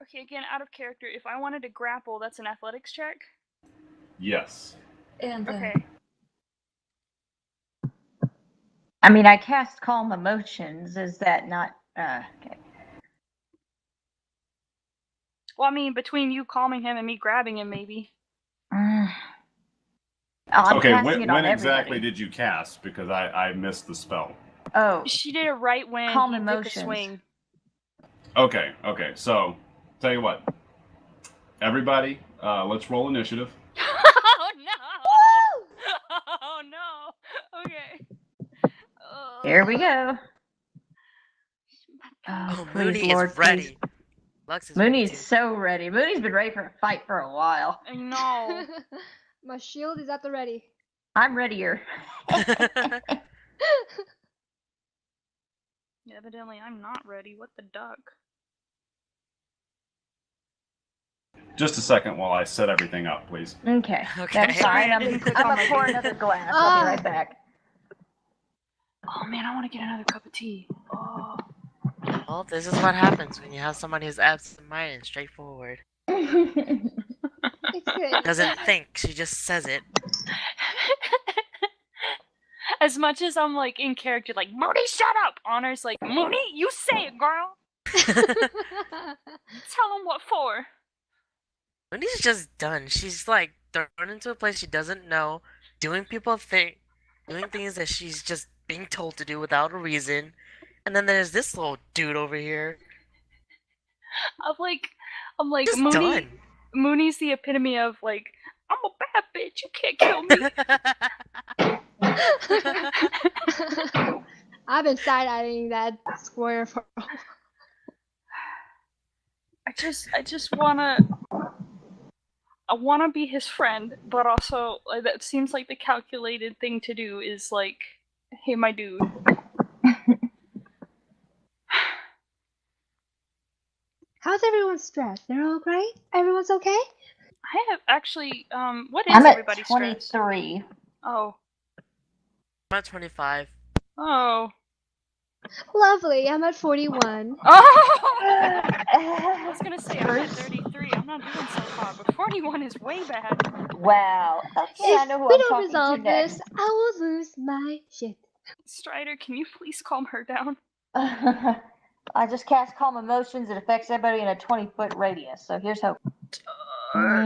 Okay, again, out of character, if I wanted to grapple, that's an athletics check? Yes. And Okay. I mean, I cast Calm Emotions. Is that not... okay. Well, I mean, between you calming him and me grabbing him, maybe. I'm Okay, casting it on when exactly everybody. did you cast? Because I missed the spell. Oh, She did it right when Calm he Emotions. did the swing. Okay. So, tell you what. Everybody, let's roll initiative. Oh, no! Oh, no! Okay. here we go. Oh, please, Mooney Lord, is ready. Lux is Mooney's ready too. so ready. Mooney's been ready for a fight for a while. I know. My shield is at the ready. I'm readier. Evidently, I'm not ready. What the duck? Just a second while I set everything up, please. Okay. Okay. That's fine. I'm Didn't click gonna on my pour thing. another glass. I'll be right back. Oh man, I want to get another cup of tea. Oh. Well, this is what happens when you have somebody who's absent-minded and straightforward. It's good. Doesn't think, she just says it. As much as I'm like in character, like Mooney, shut up. Honor's like Mooney, you say it, girl. Tell him what for. Mooney's just done. She's like thrown into a place she doesn't know, doing things that she's just being told to do without a reason. And then there's this little dude over here. I'm like Just Mooney. done. Mooney's the epitome of like, I'm a bad bitch. You can't kill me. I've been side-eyeing that square for. I just wanna be his friend, but also like, that seems like the calculated thing to do is like, hey, my dude. How's everyone's stress? They're all great? Everyone's okay? I have actually, what is I'm at everybody's stress? 23. Oh. I'm at 25. Oh. Lovely. I'm at 41. Oh! I was gonna say I'm at 33. I'm not doing so hot, but 41 is way bad. Wow. Okay, I If know who we I'm don't talking resolve to next. this, I will lose my shit. Strider, can you please calm her down? I just cast Calm Emotions. It affects everybody in a 20-foot radius. So here's hope.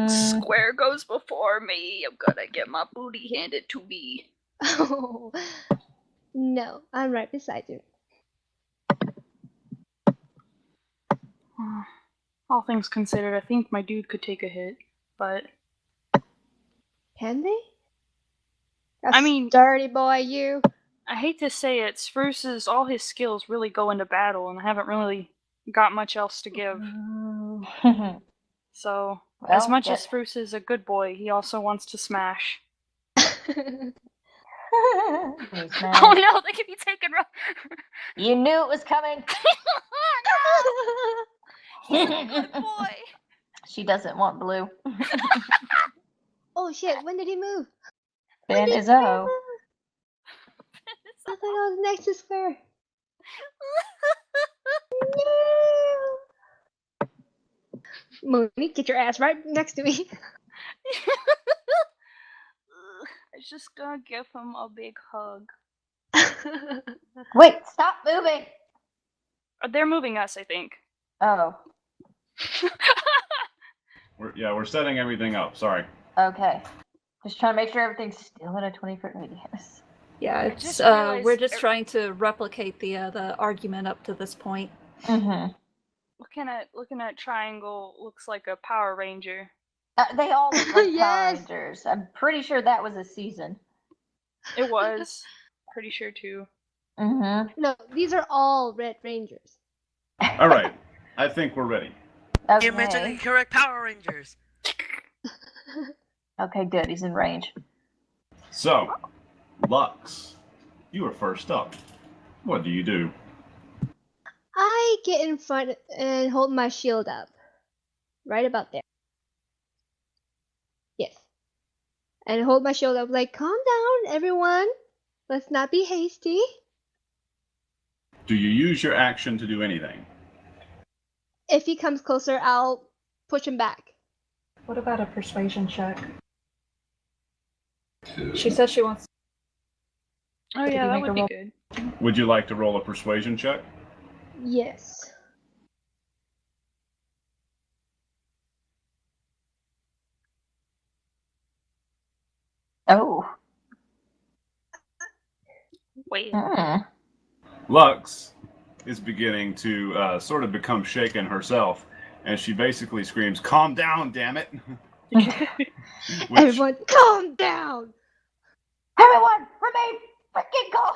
Square goes before me. I'm gonna get my booty handed to me. Oh, no, I'm right beside you. All things considered, I think my dude could take a hit, but Can they? I mean, Dirty boy, you. I hate to say it, Spruce's all his skills really go into battle, and I haven't really got much else to give. So, as much as Spruce is a good boy, he also wants to smash. Oh no, they could be taken. You knew it was coming. He's a good boy. She doesn't want blue. Oh shit, when did he move? Ben When is did he O. move? I thought I was next to Square. No! Mooney, get your ass right next to me. I was just gonna give him a big hug. Wait, stop moving. They're moving us, I think. Oh, We're setting everything up. Sorry. okay. Just trying to make sure everything's still in a 20-foot radius. Yeah, just it's realized we're just trying to replicate the argument up to this point. Mm-hmm. Looking at Triangle looks like a Power Ranger. They all look like Power Yes. Rangers. I'm pretty sure that was a season. It was. Pretty sure too. Mm-hmm. No, these are all Red Rangers. All right. I think we're ready. Okay. You mentioned the correct Power Rangers. Okay, good. He's in range. So, Lux, you are first up. What do you do? I get in front and hold my shield up. Right about there. Yes. And hold my shield up like, calm down, everyone. Let's not be hasty. Do you use your action to do anything? If he comes closer, I'll push him back. What about a persuasion check? She says she wants. Oh Did yeah, you that make a would be roll? good. Would you like to roll a persuasion check? Yes. Oh. Wait. Mm. Lux is beginning to sort of become shaken herself, and she basically screams, "Calm down, damn it!" Which, Everyone, calm down. Everyone, remain freaking calm.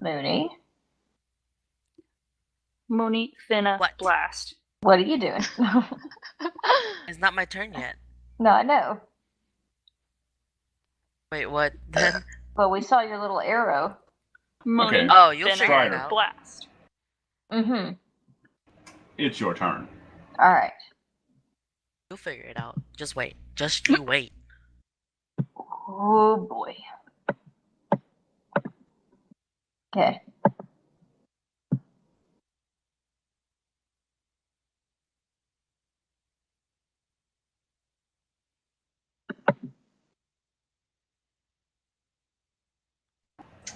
Mooney, Moni, Finna, What? Blast. what are you doing? It's not my turn yet. No, I know. Wait, what? Then? But we saw your little arrow. Moni, Okay. Oh, you'll Finna, figure it Strider. out. Blast. Mm-hmm. it's your turn. All right. You'll figure it out. Just wait. Just you wait. Oh boy. Okay.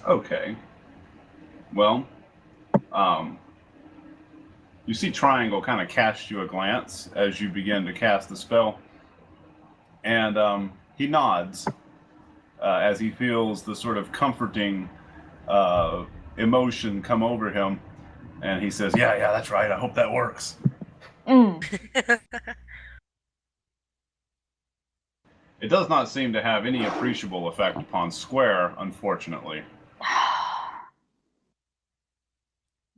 Okay. Well, you see Triangle kind of cast you a glance as you begin to cast the spell, and he nods as he feels the sort of comforting emotion come over him, and he says, "Yeah, that's right. I hope that works." Mm. It does not seem to have any appreciable effect upon Square, unfortunately.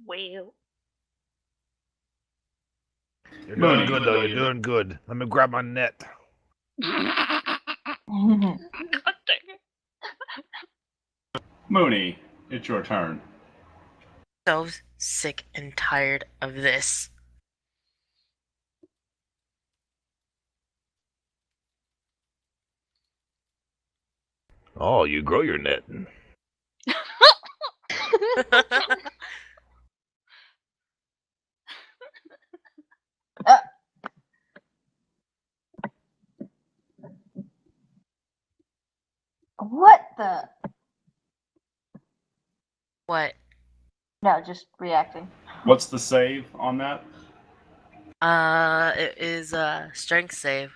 Well. You're doing good, though. You're doing good. Let me grab my net. God dang it. Mooney, it's your turn. So sick and tired of this. Oh, you grow your net. What the? What? No, just reacting. What's the save on that? It is a strength save.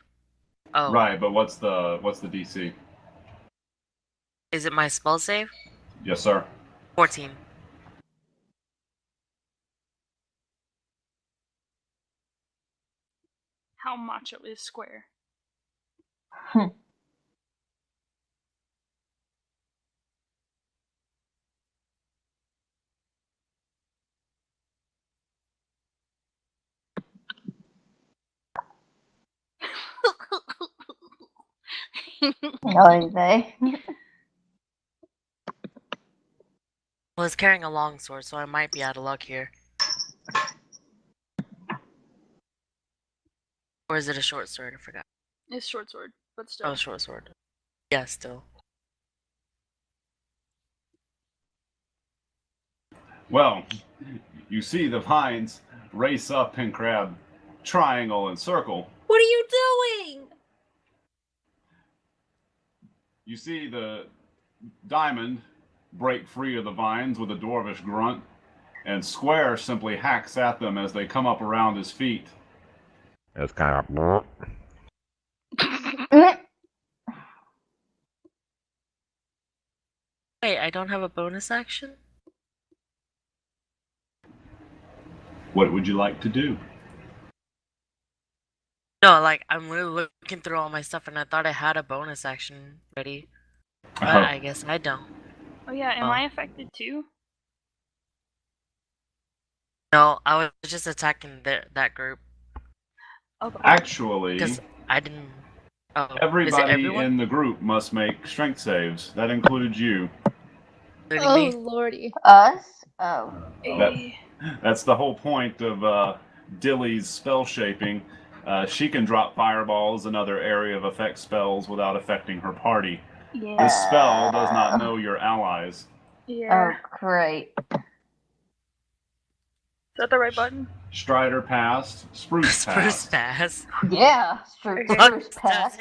Oh, Right, but what's the DC? is it my spell save? Yes, sir. 14. How macho is Square? Oy vey. Well, it's carrying a long sword, so I might be out of luck here. Or is it a short sword? I forgot. It's short sword, but still. Oh, short sword. Yeah, still. Well, you see the vines race up and grab triangle and circle. What are you doing? You see the diamond break free of the vines with a dwarvish grunt, and Square simply hacks at them as they come up around his feet. It's kind of. Wait, I don't have a bonus action? What would you like to do? No, like, I'm literally looking through all my stuff and I thought I had a bonus action ready. But Oh. I guess I don't. Oh yeah, am Oh. I affected too? No, I was just attacking that group. Okay. Actually, Because I didn't... Oh, is it everybody everyone? in the group must make strength saves. That included you. Including Oh me? lordy. Us? Oh. That's the whole point of Dilly's spell shaping. She can drop fireballs and other area of effect spells without affecting her party. Yeah. This spell does not know your allies. Yeah. Oh, great. Is that the right button? Strider passed. Spruce Spruce passed. pass. Yeah, Okay. Spruce pass.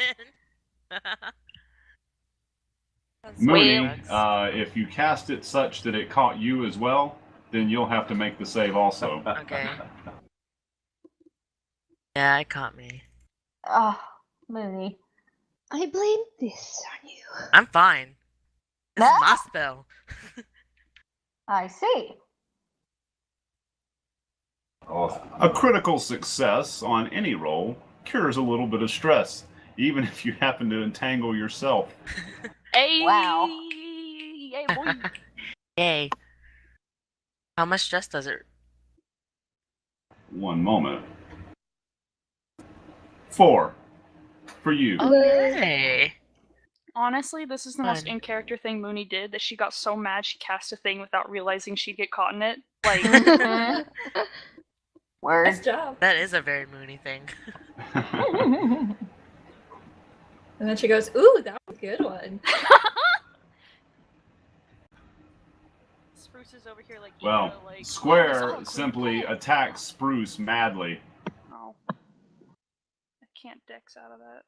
Mooney, Well, if you cast it such that it caught you as well, then you'll have to make the save also. Okay. Yeah, it caught me. Oh, Mooney. I blame this on you. I'm fine. This is Ah! my spell. I see. A critical success on any roll cures a little bit of stress, even if you happen to entangle yourself. Hey! Wow. Yay, boy. Yay. How much stress does it? One moment. 4 for you. Okay. Honestly, this is the most Fun. in-character thing Mooney did, that she got so mad she cast a thing without realizing she'd get caught in it. Like, Mhm. Word. Nice job. That is a very Mooney thing. And then she goes, "Ooh, that was a good one." Spruce is over here like, Well, yeah, like, Square oh, it's all simply cool. attacks Spruce madly. Oh. I can't dex out of that.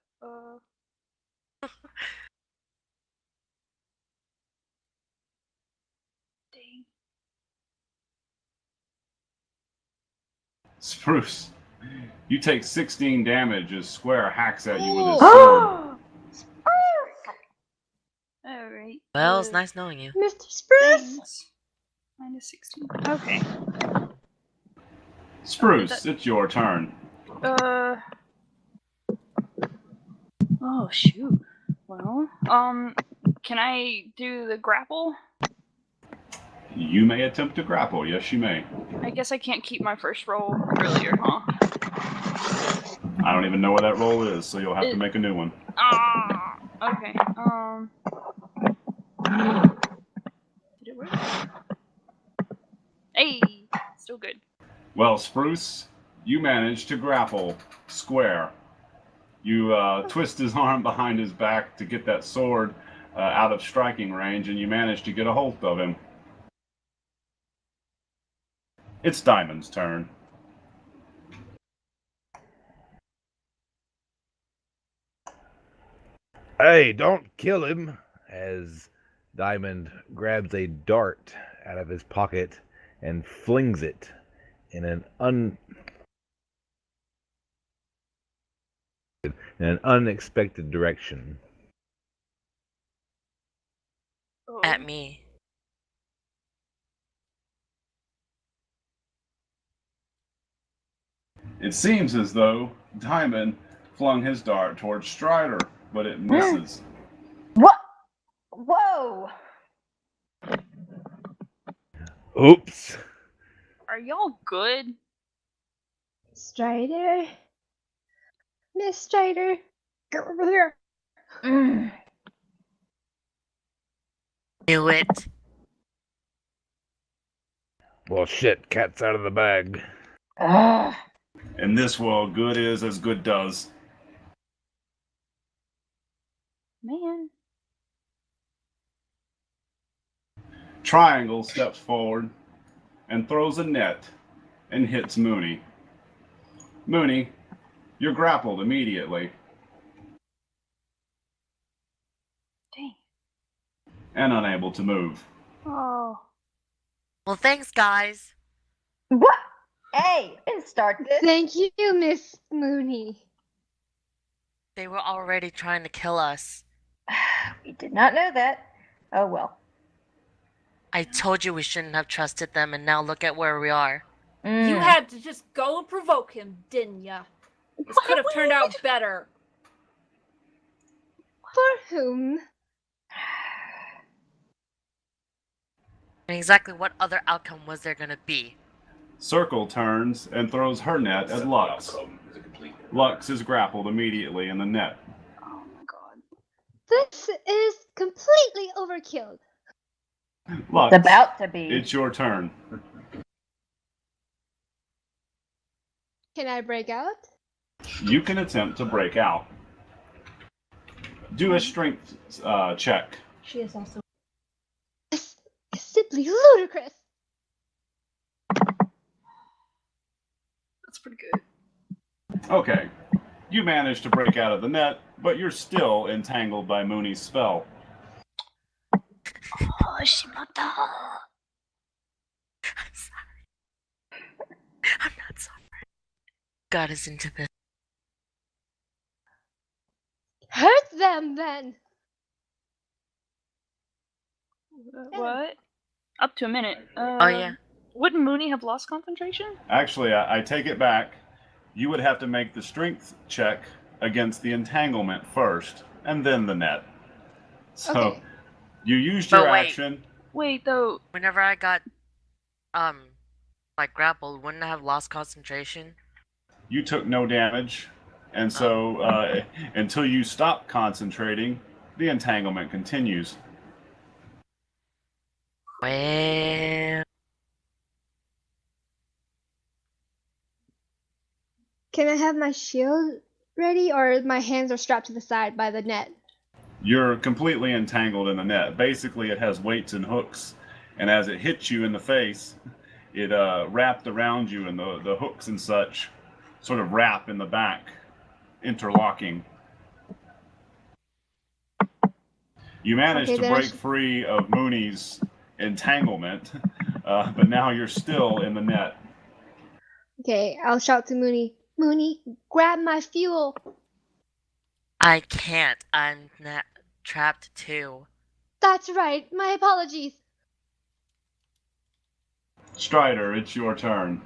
Dang. Spruce, you take 16 damage as Square hacks at you with his Oh. sword. Alright. Well, it's nice knowing you. Mr. Spruce? Thanks. Minus 16. Okay. Spruce, it's your turn. Oh, shoot. Well, can I do the grapple? You may attempt to grapple. Yes, you may. I guess I can't keep my first roll earlier, huh? I don't even know what that roll is, so you'll have to make a new one. Ah, okay. Did it work? Hey, still good. Well, Spruce, you manage to grapple Square. You twist his arm behind his back to get that sword out of striking range, and you manage to get a hold of him. It's Diamond's turn. Hey, don't kill him! As Diamond grabs a dart out of his pocket and flings it in an unexpected direction. Oh. At me. It seems as though Diamond flung his dart towards Strider, but it misses. What? Whoa! Oops. Are y'all good? Strider? Miss Strider? Get over here. Mm. Knew it. Well, shit, cat's out of the bag. Ugh. In this world, good is as good does. Man. Triangle steps forward and throws a net and hits Mooney. Mooney, you're grappled immediately Dang. and unable to move. Oh. Well, thanks, guys. What? Hey, didn't start this. Thank you, Miss Mooney. They were already trying to kill us. We did not know that. Oh well. I told you we shouldn't have trusted them, and now look at where we are. You had to just go and provoke him, didn't ya? This could have turned out better. For whom? And exactly what other outcome was there gonna be? Circle turns and throws her net at Lux. Lux is grappled immediately in the net. Oh my god. This is completely overkill. Lux, It's about to be. it's your turn. Can I break out? You can attempt to break out. Do a strength check. She is also. This is simply ludicrous. That's pretty good. Okay. You manage to break out of the net, but you're still entangled by Mooney's spell. Oh, Shibata. I'm sorry. I'm not sorry. God is into this. Hurt them then. What? Up to a minute. Oh, yeah. Wouldn't Mooney have lost concentration? Actually, I take it back. You would have to make the strength check against the entanglement first, and then the net. So Okay. you used But your wait. action. Wait, though. Whenever I got, like, grappled, wouldn't I have lost concentration? You took no damage, and so until you stop concentrating, the entanglement continues. Well, Can I have my shield ready, or my hands are strapped to the side by the net? You're completely entangled in the net. Basically, it has weights and hooks, and as it hits you in the face, it wrapped around you, and the hooks and such sort of wrap in the back, interlocking. You managed Okay, to then I break free of Mooney's entanglement, but now you're still in the net. Okay, I'll shout to Mooney. Mooney, grab my fuel. I can't. I'm trapped too. That's right. My apologies. Strider, it's your turn.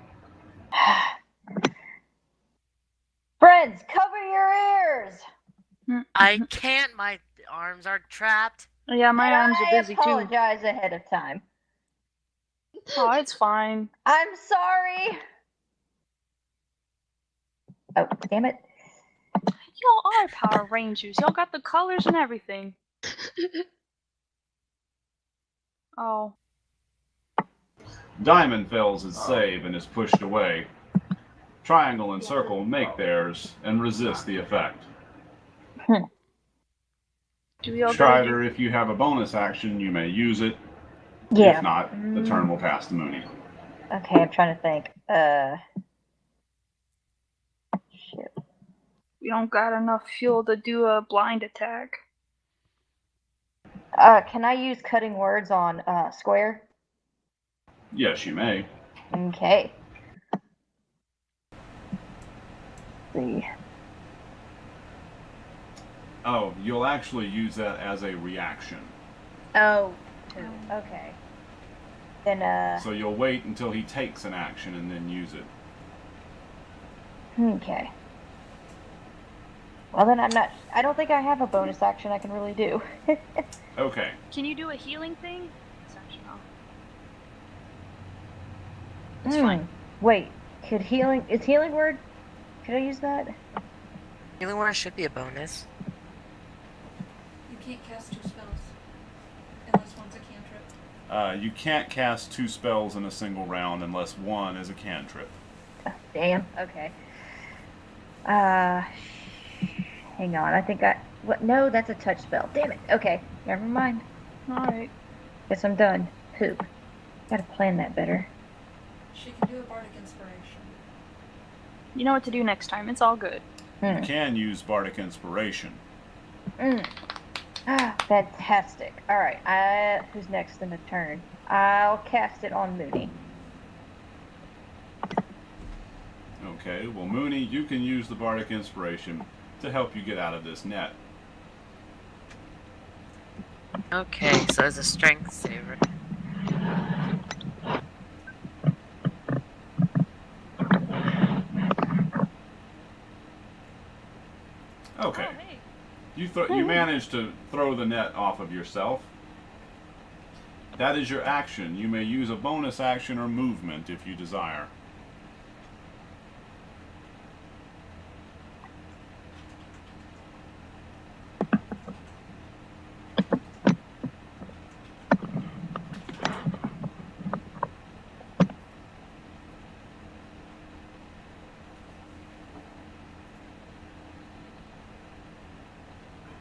Friends, cover your ears. I can't. My arms are trapped. Yeah, my arms are busy I too. apologize ahead of time. Oh, it's fine. I'm sorry. Oh, damn it. Y'all are Power Rangers. Y'all got the colors and everything. Oh. Diamond fails his save and is pushed away. Triangle and circle make theirs and resist the effect. Do we all Strider, if you have a bonus action, you may use it. Yeah. If not, the turn will pass to Mooney. Okay, I'm trying to think. Shit. We don't got enough fuel to do a blind attack. Can I use cutting words on Square? Yes, you may. Okay. see. Oh, you'll actually use that as a reaction. Oh, 2. Okay. Then, So you'll wait until he takes an action and then use it. okay. Well, then I don't think I have a bonus action I can really do. Okay. Can you do a healing thing? It's optional. It's fine. Wait, is healing word? Could I use that? Healing word should be a bonus. You can't cast 2 spells unless one's a cantrip. You can't cast 2 spells in a single round unless one is a cantrip. Damn. Okay. Hang on. I think what? No, that's a touch spell. Damn it. Okay. Never mind. Alright. Guess I'm done. Poop. Gotta plan that better. She can do a bardic inspiration. You know what to do next time. It's all good. You can use Bardic Inspiration. Fantastic. Alright, who's next in the turn? I'll cast it on Mooney. Okay, well, Mooney, you can use the Bardic Inspiration to help you get out of this net. Okay, so it's a strength saver. Okay. Oh, hey. You managed to throw the net off of yourself. That is your action. You may use a bonus action or movement if you desire.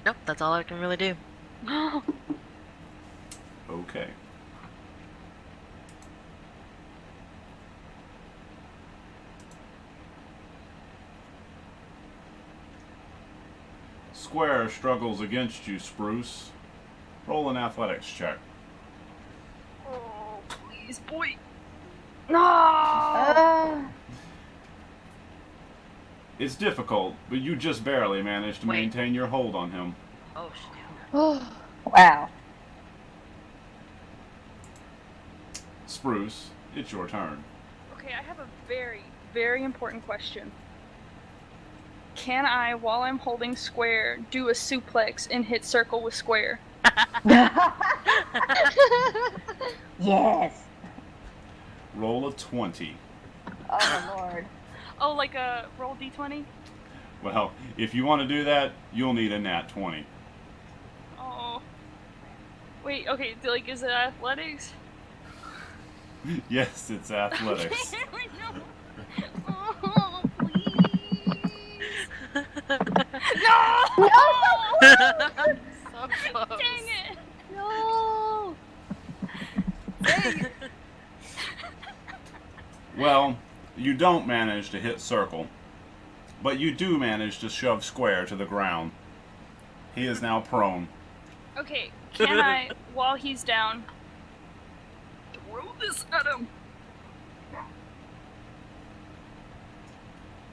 Nope, that's all I can really do. Okay. Square struggles against you, Spruce. Roll an athletics check. Oh, please, boy. No! It's difficult, but you just barely managed to Wait. maintain your hold on him. Oh, shit. Oh, Wow. Spruce, it's your turn. Okay, I have a very, very important question. Can I, while I'm holding square, do a suplex and hit circle with square? Yes. Roll a 20. Oh Lord. Oh, like a roll d20? Well, if you want to do that, you'll need a nat 20. Oh. Wait, okay, like, is it athletics? Yes, it's athletics. Oh, please. No! So close. Dang it! no! Dang it! Well, you don't manage to hit circle, but you do manage to shove square to the ground. He is now prone. Okay, can I, while he's down, throw this at him?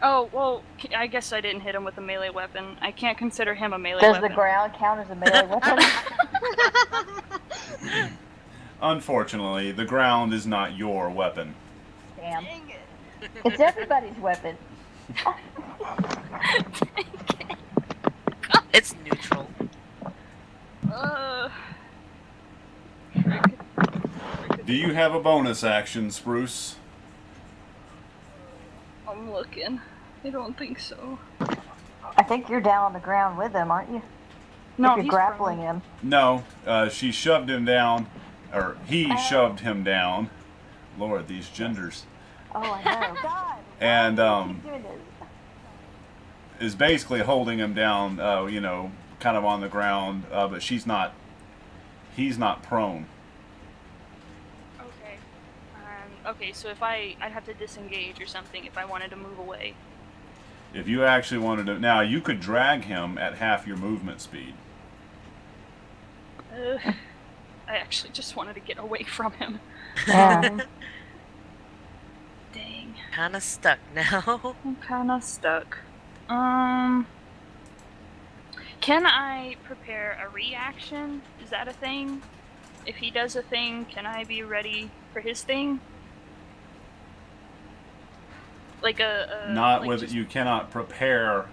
Oh, well, I guess I didn't hit him with a melee weapon. I can't consider him a melee Does weapon. the ground count as a melee weapon? Unfortunately, the ground is not your weapon. Damn. Dang it. It's everybody's weapon. It's neutral. Do you have a bonus action, Spruce? I'm looking. I don't think so. I think you're down on the ground with him, aren't you? No, if you're he's grappling prone. him. No, she shoved him down, or he shoved him down. Lord, these genders. Oh, I know. God. And why do you keep doing this? is basically holding him down, kind of on the ground, but he's not prone. Okay. Okay, so if I'd have to disengage or something if I wanted to move away. If you actually wanted to, now you could drag him at half your movement speed. I actually just wanted to get away from him. Yeah. Dang. Kinda stuck now. I'm kinda stuck. Can I prepare a reaction? Is that a thing? If he does a thing, can I be ready for his thing? Like Not like with just- you cannot prepare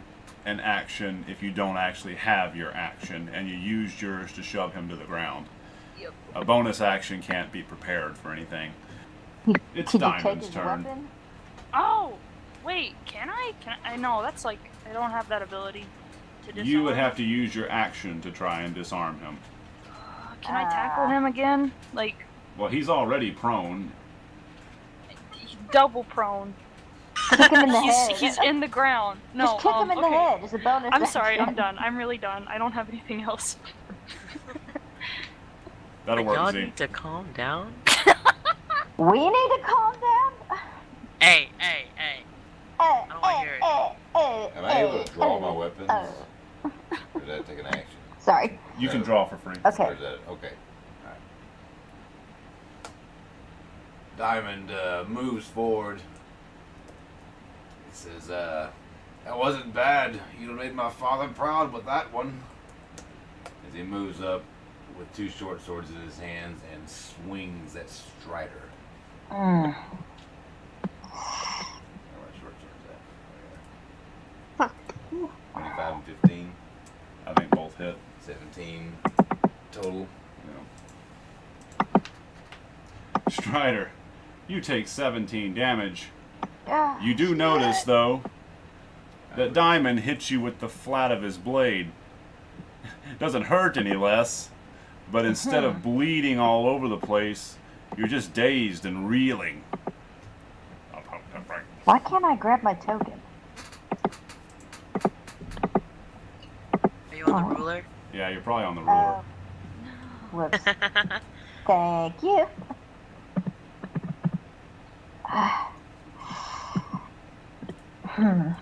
an action if you don't actually have your action, and you used yours to shove him to the ground. Yep. A bonus action can't be prepared for anything. It's Could you take Diamond's his turn. weapon? Oh, wait, can I? I know, that's like, I don't have that ability to disarm. You would have to use your action to try and disarm him. Can I tackle him again? Like, Well, he's already prone. he's double prone. Kick him in the head. He's in the ground. No, Just kick him in the okay. head. It's a bonus. I'm sorry, I'm action. done. I'm really done. I don't have anything else. That'll Y'all work, Z. need to calm down. We need to calm down. Hey. I don't want to hear it. Am I able to draw my weapons? Or does that take an action? Sorry. You can draw for free. Okay. Or is that okay? Alright. Diamond moves forward. He says, "That wasn't bad. You made my father proud with that one." As he moves up with two short swords in his hands and swings at Strider. Mm. Where my short sword's at? Fuck. 25 and 15. I think both hit. 17 total. Yeah. Strider, you take 17 damage. Ah, You do notice, though, that Diamond hits you with the flat of his blade. Doesn't hurt any less, but instead of bleeding all over the place, you're just dazed and reeling. Why can't I grab my token? Are you on the ruler? Yeah, you're probably on the ruler. Whoops. Thank you. And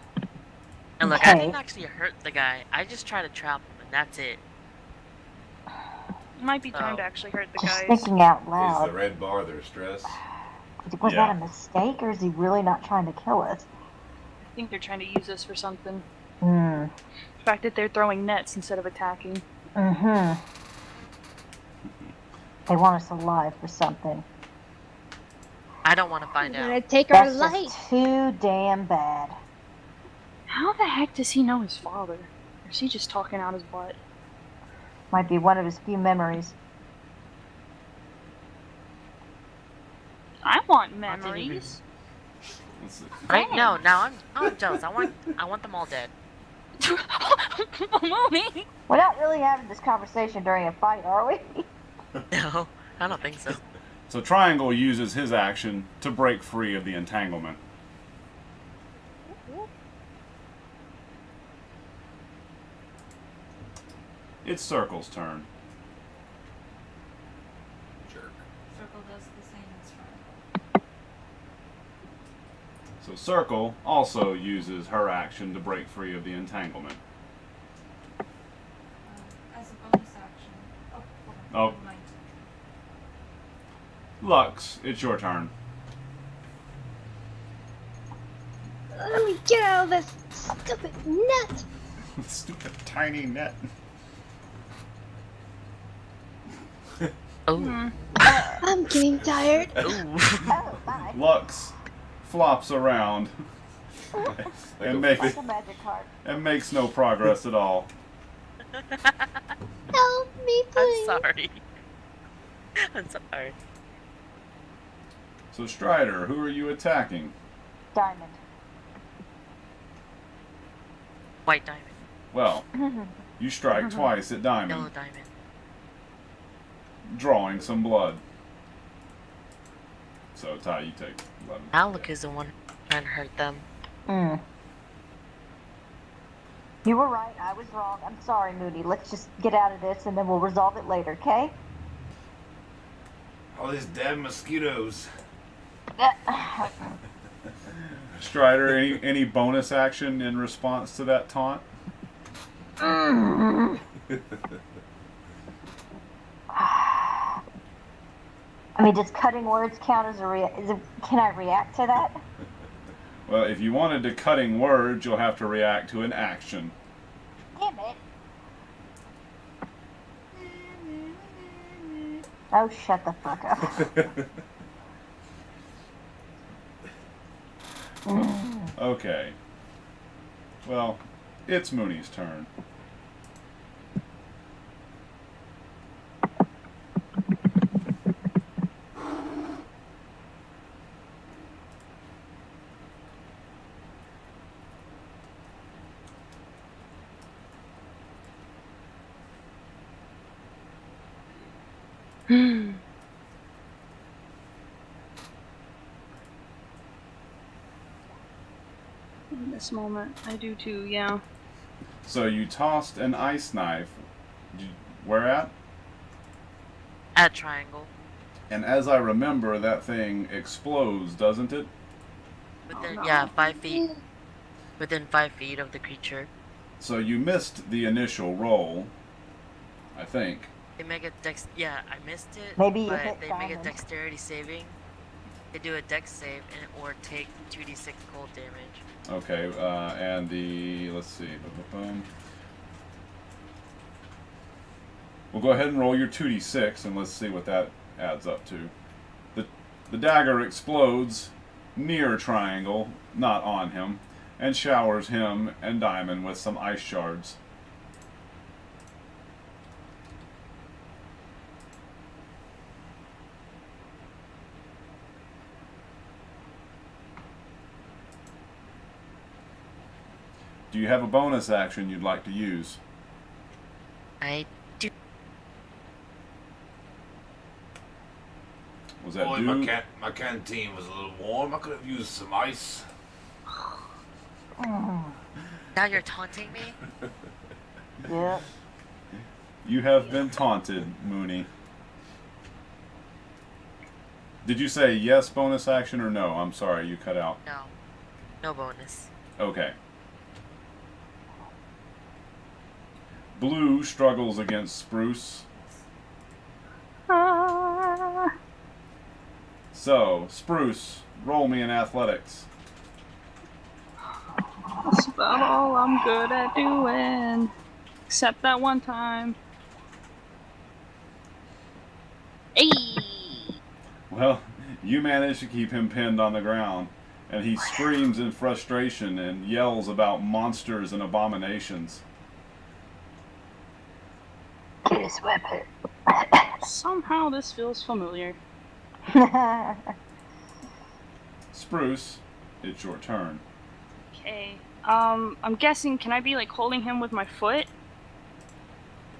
look, I Okay. didn't actually hurt the guy. I just tried to trap him, and that's it. It might be time to actually hurt the Just guys. thinking out Is the loud. red bar their stress? Was Yeah. that a mistake, or is he really not trying to kill us? I think they're trying to use us for something. Hmm. The fact that they're throwing nets instead of attacking. Mm-hmm. They want us alive for something. I don't want to find We're out. gonna take our That's light. just too damn bad. How the heck does he know his father? Or is he just talking out his butt? Might be one of his few memories. I want Not to even- memories. Let's see. Right? No, now I'm jealous. I want them all dead. Mommy! We're not really having this conversation during a fight, are we? No, I don't think so. So Triangle uses his action to break free of the entanglement. It's Circle's turn. Jerk. Circle does the same as Triangle. So Circle also uses her action to break free of the entanglement. As a bonus action. Oh. Never mind. Lux, it's your turn. Let me get out of this stupid net. Stupid tiny net. Oh. I'm getting tired. Ooh. Oh, bye. Lux flops around and Like a magic card. makes no progress at all. Help me, I'm please. sorry. I'm sorry. So Strider, who are you attacking? Diamond. White diamond. Well, you strike twice at Yellow Diamond, diamond. drawing some blood. So Ty, you take 11. Alec is the one trying to hurt them. Mm. You were right. I was wrong. I'm sorry, Moody. Let's just get out of this and then we'll resolve it later, okay? All these damn mosquitoes. Strider, any bonus action in response to that taunt? I mean, does cutting words count as a can I react to that? Well, if you wanted to cutting words, you'll have to react to an action. Damn it. Oh, shut the fuck up. Okay. Well, it's Mooney's turn. In this moment, I do too, yeah. So you tossed an ice knife. Where at? At triangle. And as I remember, that thing explodes, doesn't it? Within, no. yeah, 5 feet. Within 5 feet of the creature. So you missed the initial roll, I think. They make a yeah, I missed it. Maybe you but hit they make a diamond. dexterity saving. They do a dex save or take 2d6 cold damage. Okay, and the, let's see. We'll go ahead and roll your 2d6 and let's see what that adds up to. The dagger explodes near Triangle, not on him, and showers him and Diamond with some ice shards. Do you have a bonus action you'd like to use? I do. Was that Boy, do? my canteen was a little warm. I could have used some ice. Now you're taunting me? Yeah. You have been taunted, Mooney. Did you say yes bonus action or no? I'm sorry, you cut out. No. No bonus. Okay. Blue struggles against Spruce. Ah. So, Spruce, roll me in athletics. That's about all I'm good at doing. Except that one time. Hey! Well, you manage to keep him pinned on the ground, and he screams in frustration and yells about monsters and abominations. Get his weapon. Somehow this feels familiar. Spruce, it's your turn. Okay. I'm guessing, can I be like holding him with my foot?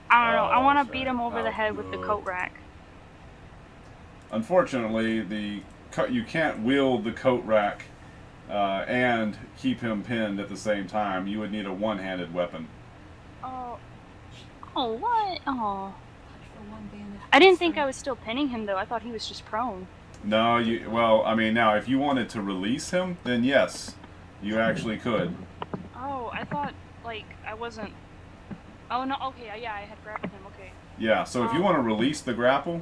I don't know. I want to beat him over the head with the coat rack. Unfortunately, you can't wield the coat rack and keep him pinned at the same time. You would need a one-handed weapon. Oh. Oh, what? Oh. I didn't think I was still pinning him, though. I thought he was just prone. No, well, I mean, now, if you wanted to release him, then yes, you actually could. Oh, I thought, like, I wasn't... Oh, no, okay, yeah, I had grabbed him, okay. Yeah, so if you want to release the grapple...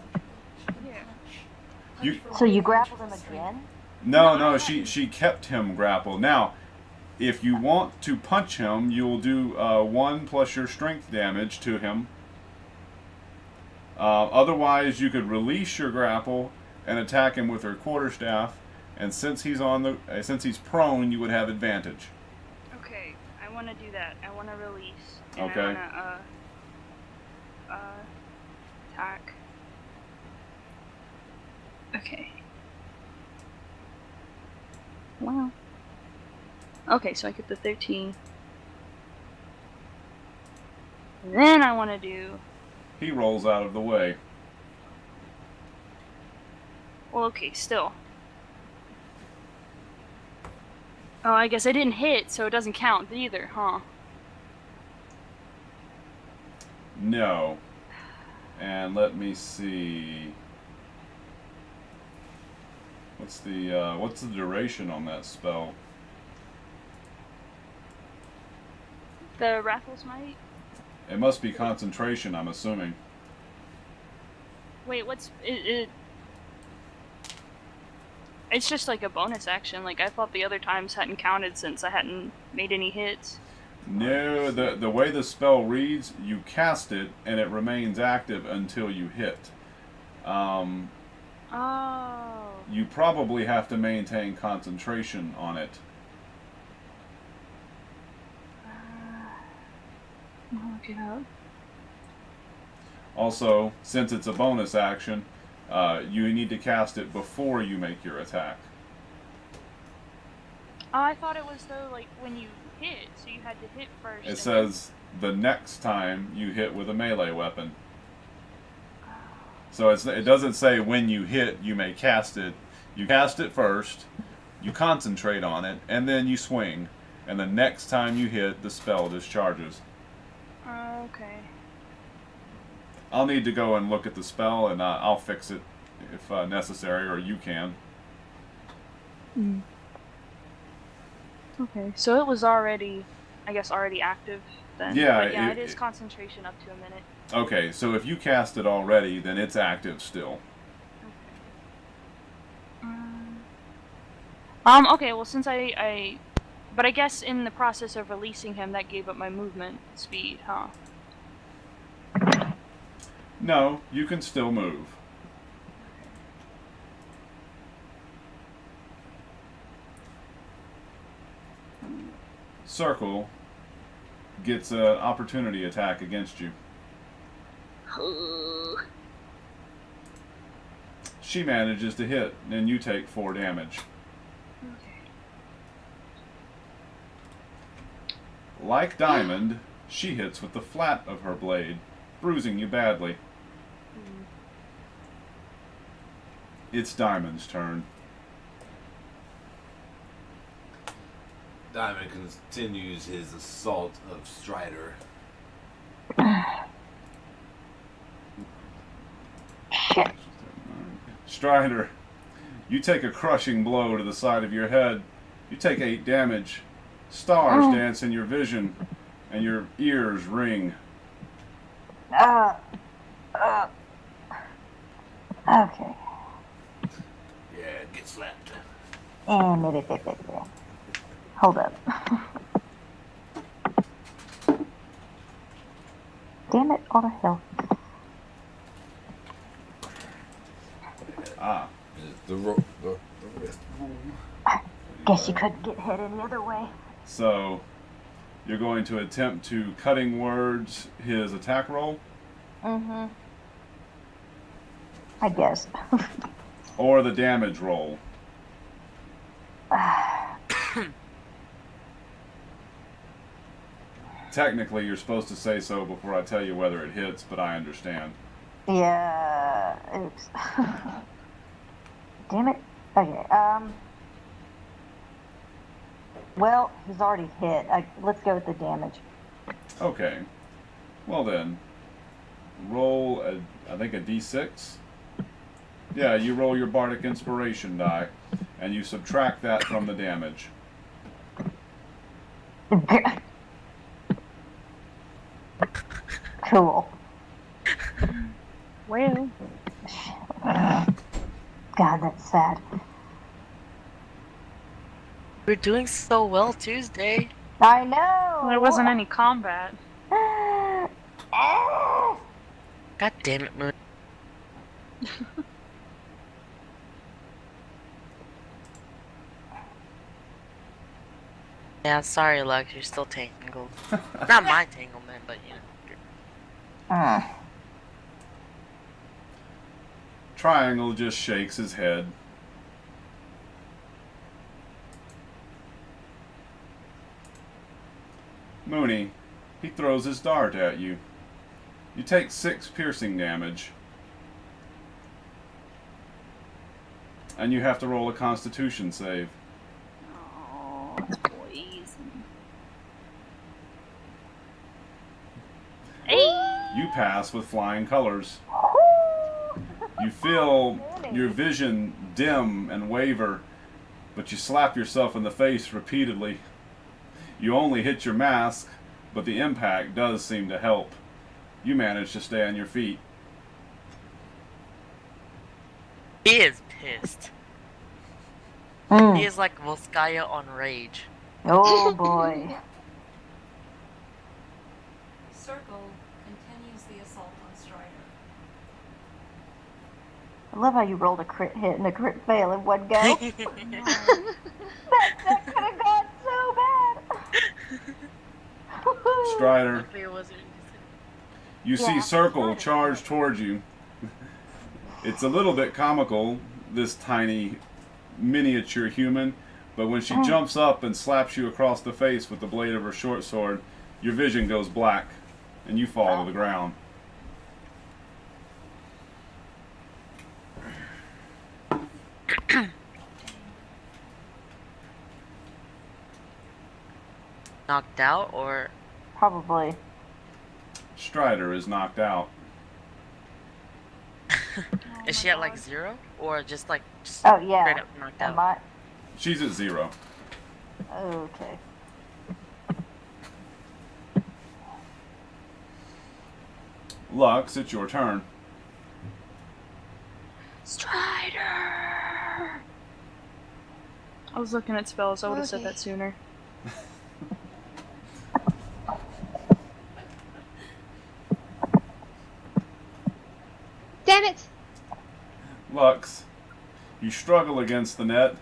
Yeah. So you grappled him again? No, she kept him grappled. Now, if you want to punch him, you'll do 1 plus your strength damage to him. Otherwise, you could release your grapple and attack him with her quarterstaff, and since he's prone, you would have advantage. Okay, I want to do that. I want to release. And Okay. I want to, attack. Okay. Wow. Okay, so I get the 13. And then I want to do... He rolls out of the way. Well, okay, still. Oh, I guess I didn't hit, so it doesn't count either, huh? No. And let me see. What's the duration on that spell? The Wrathful Smite? It must be concentration, I'm assuming. Wait, what's... It, It's just like a bonus action. Like, I thought the other times hadn't counted since I hadn't made any hits. No, the way the spell reads, you cast it and it remains active until you hit. Oh. You probably have to maintain concentration on it. I'll look it up. Also, since it's a bonus action, you need to cast it before you make your attack. Oh, I thought it was though like when you hit, so you had to hit first. It says the next time you hit with a melee weapon. So it doesn't say when you hit you may cast it. You cast it first, you concentrate on it, and then you swing. And the next time you hit, the spell discharges. Okay. I'll need to go and look at the spell, and I'll fix it if necessary, or you can. Mm. Okay, so it was already, I guess, already active then. Yeah, but yeah, it is concentration up to a minute. Okay, so if you cast it already, then it's active still. Okay, well, since but I guess in the process of releasing him, that gave up my movement speed, huh? No, you can still move. Circle gets an opportunity attack against you. She manages to hit, and you take 4 damage. Like Diamond, she hits with the flat of her blade, bruising you badly. It's Diamond's turn. Diamond continues his assault of Strider. Shit. Strider, you take a crushing blow to the side of your head. You take 8 damage. Stars dance in your vision, and your ears ring. Okay. Yeah, get slapped. Hold up. Damn it, all the hell. The rest. Guess you couldn't get hit any other way. So, you're going to attempt to cutting words his attack roll? Mm-hmm. I guess. Or the damage roll? Technically, you're supposed to say so before I tell you whether it hits, but I understand. Yeah. Oops. Damn it. Okay. Well, he's already hit. Let's go with the damage. Okay. Well then, roll I think a d6. Yeah, you roll your bardic inspiration die, and you subtract that from the damage. Cool. Well. God, that's sad. We're doing so well Tuesday. I know. Well, there wasn't any combat. God damn it, Moon. Yeah, sorry, Lux, you're still tangled. Not my tanglement, but you know. Triangle just shakes his head. Mooney, he throws his dart at you. You take 6 piercing damage. And you have to roll a constitution save. Oh, it's poison. Hey! You pass with flying colors. You feel your vision dim and waver, but you slap yourself in the face repeatedly. You only hit your mask, but the impact does seem to help. You manage to stay on your feet. He is pissed. He is like Volskaya on Rage. Oh boy. Circle continues the assault on Strider. I love how you rolled a crit hit and a crit fail in one go. that could have gone so bad. Strider, Luckily it wasn't. you see Yeah, Circle Strider. charge towards you. It's a little bit comical, this tiny miniature human, but when she jumps up and slaps you across the face with the blade of her short sword, your vision goes black and you fall to the ground. Knocked out or Probably. Strider is knocked out. is she at like 0 or just like Oh yeah. straight up knocked out? Am I? She's at 0. Okay. Lux, it's your turn. Strider! I was looking at spells. I would have said Okay. that sooner. Damn it! Lux, you struggle against the net,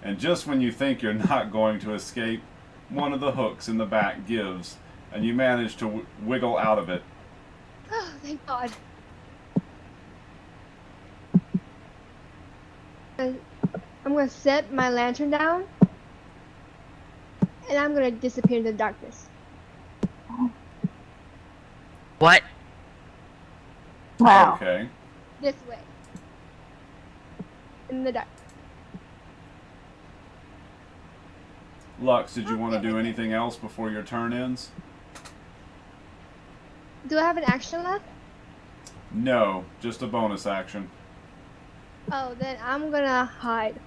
and just when you think you're not going to escape, one of the hooks in the back gives, and you manage to wiggle out of it. Oh, thank God. I'm gonna set my lantern down, and I'm gonna disappear in the darkness. What? Wow. Okay. This way. In the dark. Lux, did you want to do anything else before your turn ends? Do I have an action left? No, just a bonus action. Oh, then I'm gonna hide.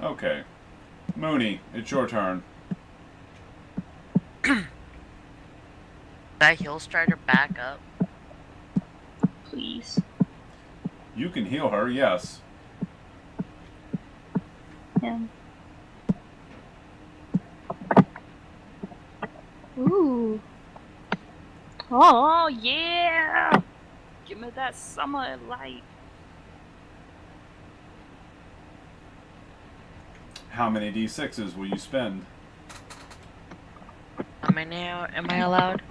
Okay. Mooney, it's your turn. Did I heal Strider back up? Please. You can heal her, yes. Him. Ooh. Oh, yeah! Give me that summer light. How many d6s will you spend? How many now am I allowed?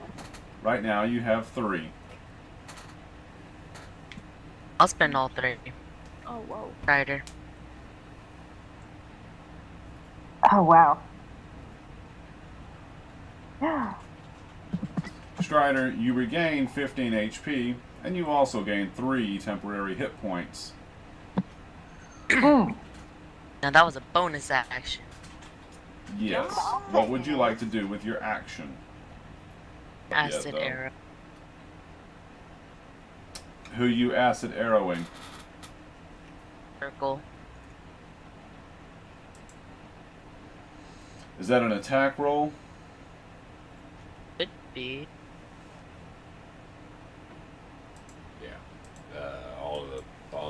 Right now you have 3. I'll spend all 3. Oh, whoa. Strider. Oh wow. Strider, you regain 15 HP, and you also gain 3 temporary hit points. Now that was a bonus action. Yes. What would you like to do with your action? Acid though. arrow. Who you acid arrowing? Circle. Is that an attack roll? Could be. Yeah. All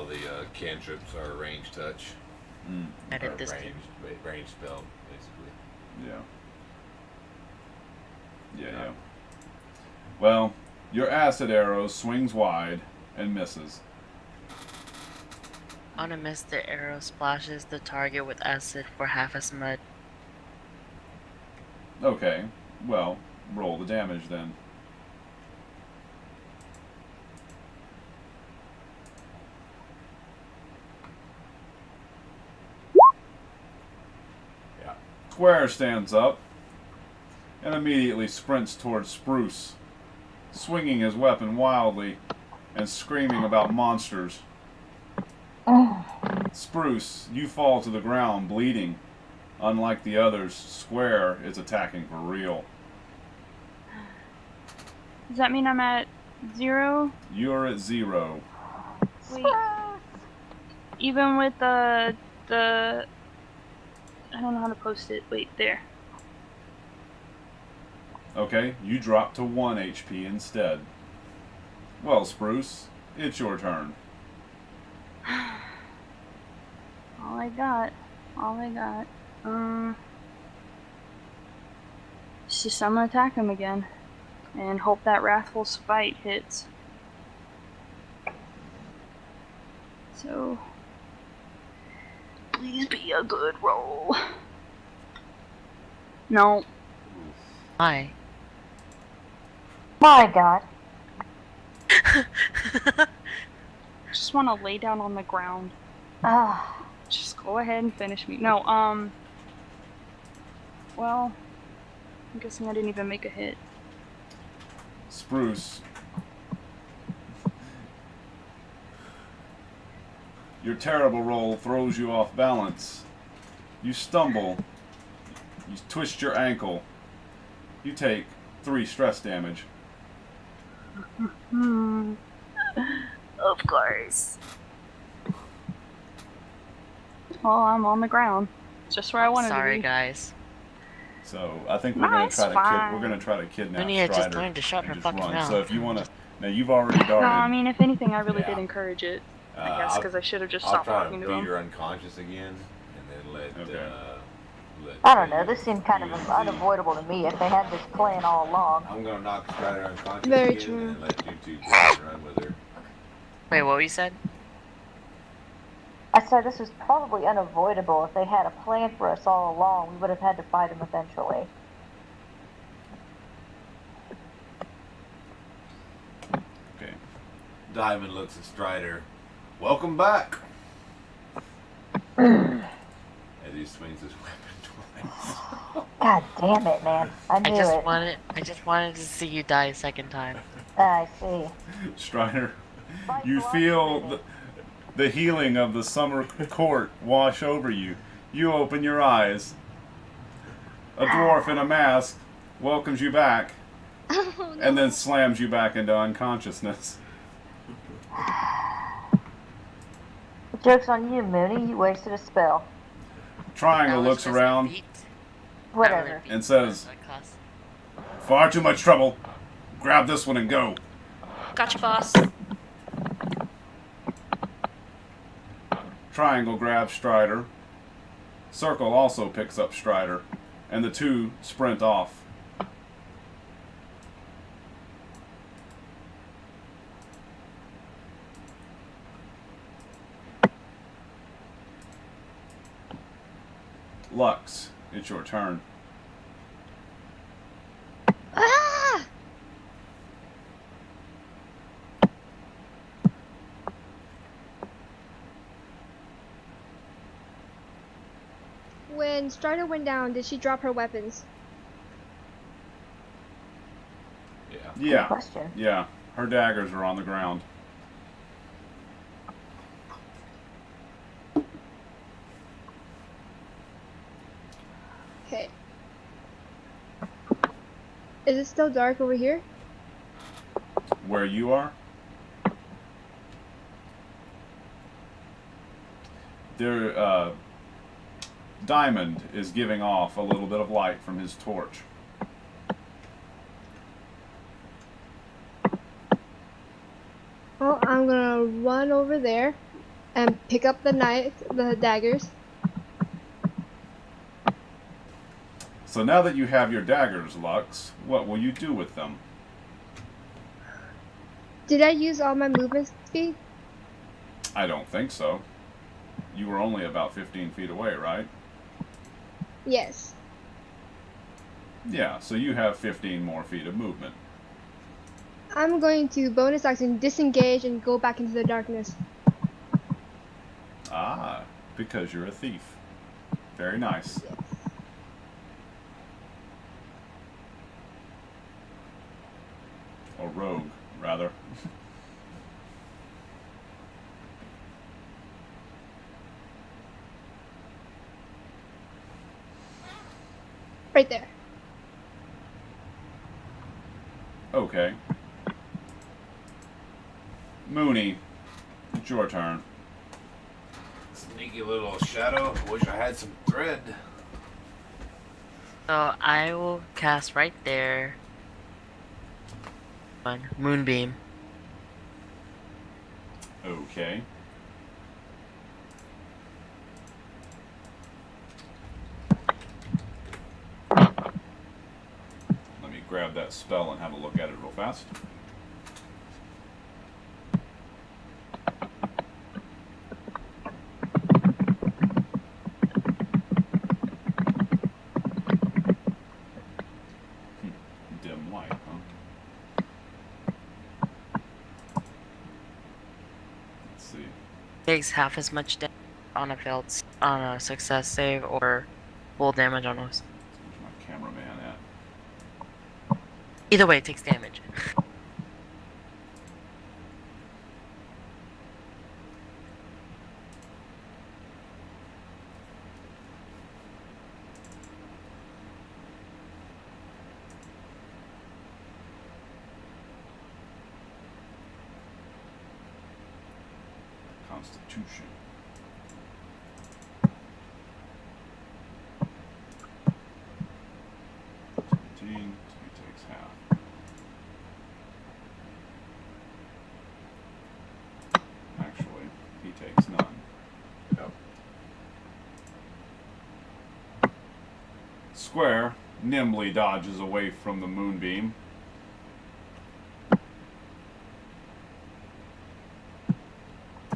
the cantrips are range touch. At Or a distance. range spell, basically. Yeah. Well, your acid arrow swings wide and misses. On a miss, the arrow splashes the target with acid for half as much. Okay, well, roll the damage then. Yeah. Square stands up and immediately sprints towards Spruce, swinging his weapon wildly and screaming about monsters. Spruce, you fall to the ground bleeding. Unlike the others, Square is attacking for real. Does that mean I'm at 0? You're at 0. Wait. Even with the I don't know how to post it. Wait, there. Okay, you drop to 1 HP instead. Well, Spruce, it's your turn. All I got. It's just I'm gonna attack him again. And hope that Wrathful Spite hits. So, please be a good roll. No. Hi. My God. Just want to lay down on the ground. Ah. Just go ahead and finish me. No, well, I'm guessing I didn't even make a hit. Spruce. Your terrible roll throws you off balance. You stumble. You twist your ankle. You take 3 stress damage. Of course. Well, I'm on the ground. Just where I wanted to be. Sorry, guys. So I think we're No, gonna it's try to fine. we're gonna try to kidnap Mooney had just Strider learned to shut and her just fucking run. mouth. So if you wanna, now you've already darted. No, I mean, if anything, I really Yeah. did encourage it. I guess because I should have just I'll stopped try talking to to beat him. her unconscious again, and then let. Okay. I don't know. This seemed kind of unavoidable to me if they had this plan all along. I'm gonna knock Strider unconscious Very again, true. and let you two grab and run with her. Wait, what you said? I said this was probably unavoidable. If they had a plan for us all along, we would have had to fight them eventually. Okay. Diamond looks at Strider. Welcome back. As he swings his weapon twice. God damn it, man! I knew it. I just wanted to see you die a second time. I see. Strider, Fight you blood feel minute. the healing of the summer court wash over you. You open your eyes. A dwarf in a mask welcomes you back Oh, no. and then slams you back into unconsciousness. The joke's on you, Mooney. You wasted a spell. Triangle That was looks just around beat. Whatever. and says, That cost- "Far too much trouble. Grab this one and go." Gotcha, boss. Triangle grabs Strider. Circle also picks up Strider, and the two sprint off. Lux, it's your turn. Ah! When Strider went down, did she drop her weapons? Yeah. Yeah, Question. yeah. Her daggers are on the ground. Okay. Is it still dark over here? Where you are? There, Diamond is giving off a little bit of light from his torch. Well, I'm gonna run over there and pick up the the daggers. So now that you have your daggers, Lux, what will you do with them? Did I use all my movement speed? I don't think so. You were only about 15 feet away, right? Yes. Yeah, so you have 15 more feet of movement. I'm going to bonus action disengage and go back into the darkness. Ah, because you're a thief. Very nice. Yes. Or rogue, rather. Right there. Okay. Mooney, it's your turn. Sneaky little shadow. Wish I had some thread. So I will cast right there. Moonbeam. Okay. that spell and have a look at it real fast. Dim light, huh? Let's see. Takes half as much damage on a success save or full damage on us. Where's my cameraman at? Either way, it takes damage. Constitution. So he takes half. Actually, he takes none. Yep. Square nimbly dodges away from the moonbeam.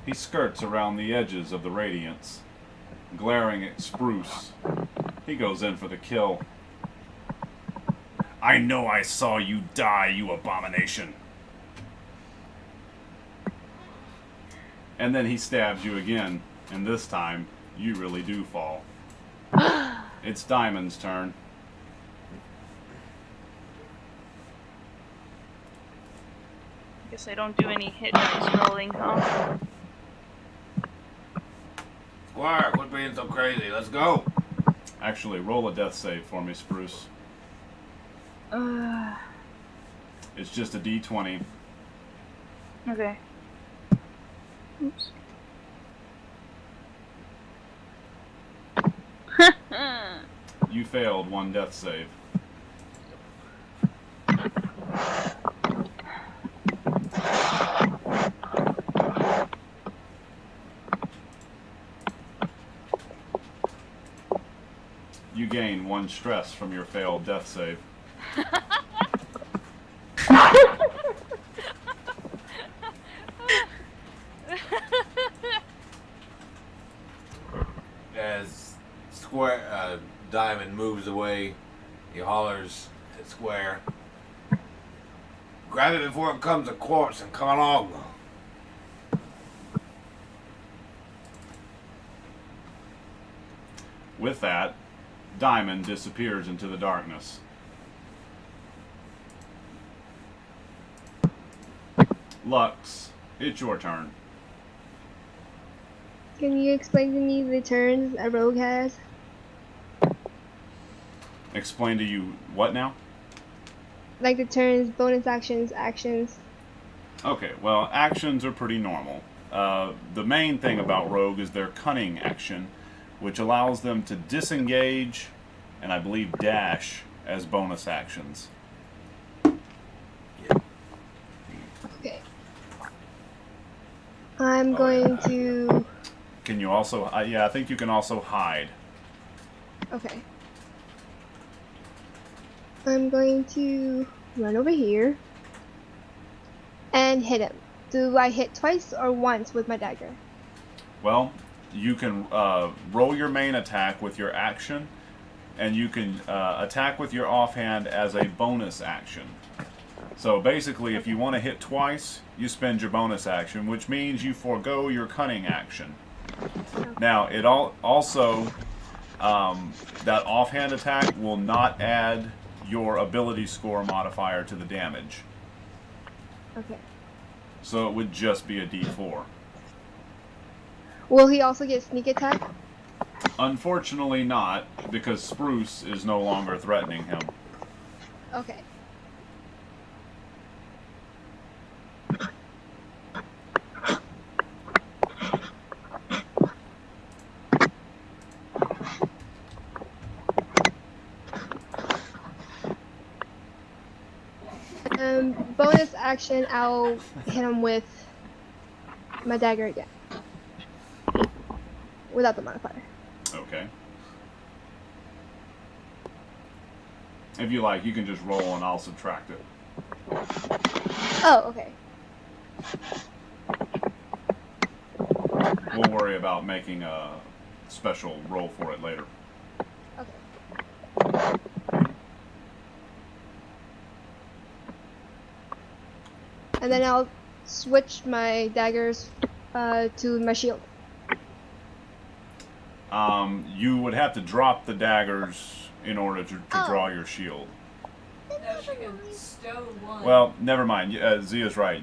He skirts around the edges of the radiance, glaring at Spruce. He goes in for the kill. I know I saw you die, you abomination. And then he stabs you again, and this time, you really do fall. It's Diamond's turn. Guess I don't do any hit dice rolling, huh? Squire, quit being so crazy. Let's go. Actually, roll a death save for me, Spruce. It's just a d20. Okay. Oops. You failed one death save. You gain one stress from your failed death save. As Diamond moves away, he hollers at Square. Grab it before it comes a quartz and come along. With that, Diamond disappears into the darkness. Lux, it's your turn. Can you explain to me the turns a rogue has? Explain to you what now? Like the turns, bonus actions, actions. Okay, well, actions are pretty normal. The main thing about Rogue is their cunning action, which allows them to disengage and I believe dash as bonus actions. Okay. I'm going to... Can you also... yeah, I think you can also hide. Okay. I'm going to run over here and hit him. Do I hit twice or once with my dagger? Well, you can roll your main attack with your action, and you can attack with your offhand as a bonus action. So basically, if you want to hit twice, you spend your bonus action, which means you forego your cunning action. Now, it also that offhand attack will not add your ability score modifier to the damage. Okay. So it would just be a D4. Will he also get sneak attack? Unfortunately not, because Spruce is no longer threatening him. Okay. Bonus action, I'll hit him with my dagger again. Without the modifier. Okay. If you like, you can just roll and I'll subtract it. Oh, okay. We'll worry about making a special roll for it later. Okay. And then I'll switch my daggers to my shield. You would have to drop the daggers in order to draw your shield. No, she can stow one. Well, never mind. Zia's right.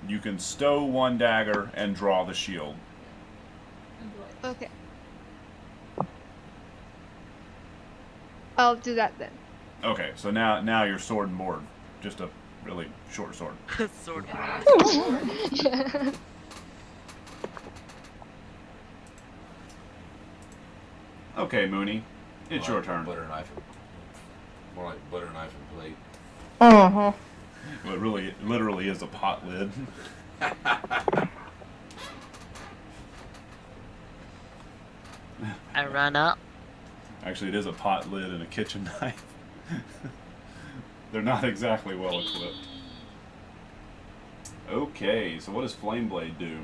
You can stow one dagger and draw the shield. Okay. I'll do that then. Okay, so now you're sword and board. Just a really short sword. Sword. Yeah. Okay, Mooney, it's your turn. Butter knife. More like butter knife and plate. Uh-huh. Well, it really, literally is a pot lid. I run up. Actually, it is a pot lid and a kitchen knife. They're not exactly well equipped. Okay, so what does Flame Blade do?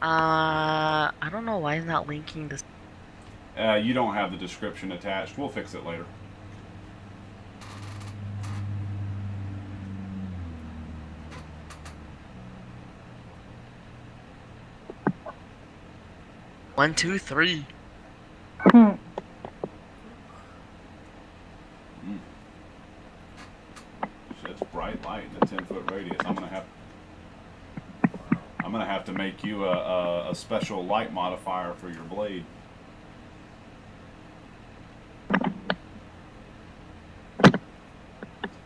I don't know why it's not linking this. You don't have the description attached. We'll fix it later. One, two, three. Sheds bright light in a 10-foot radius. I'm gonna have to make you a special light modifier for your blade.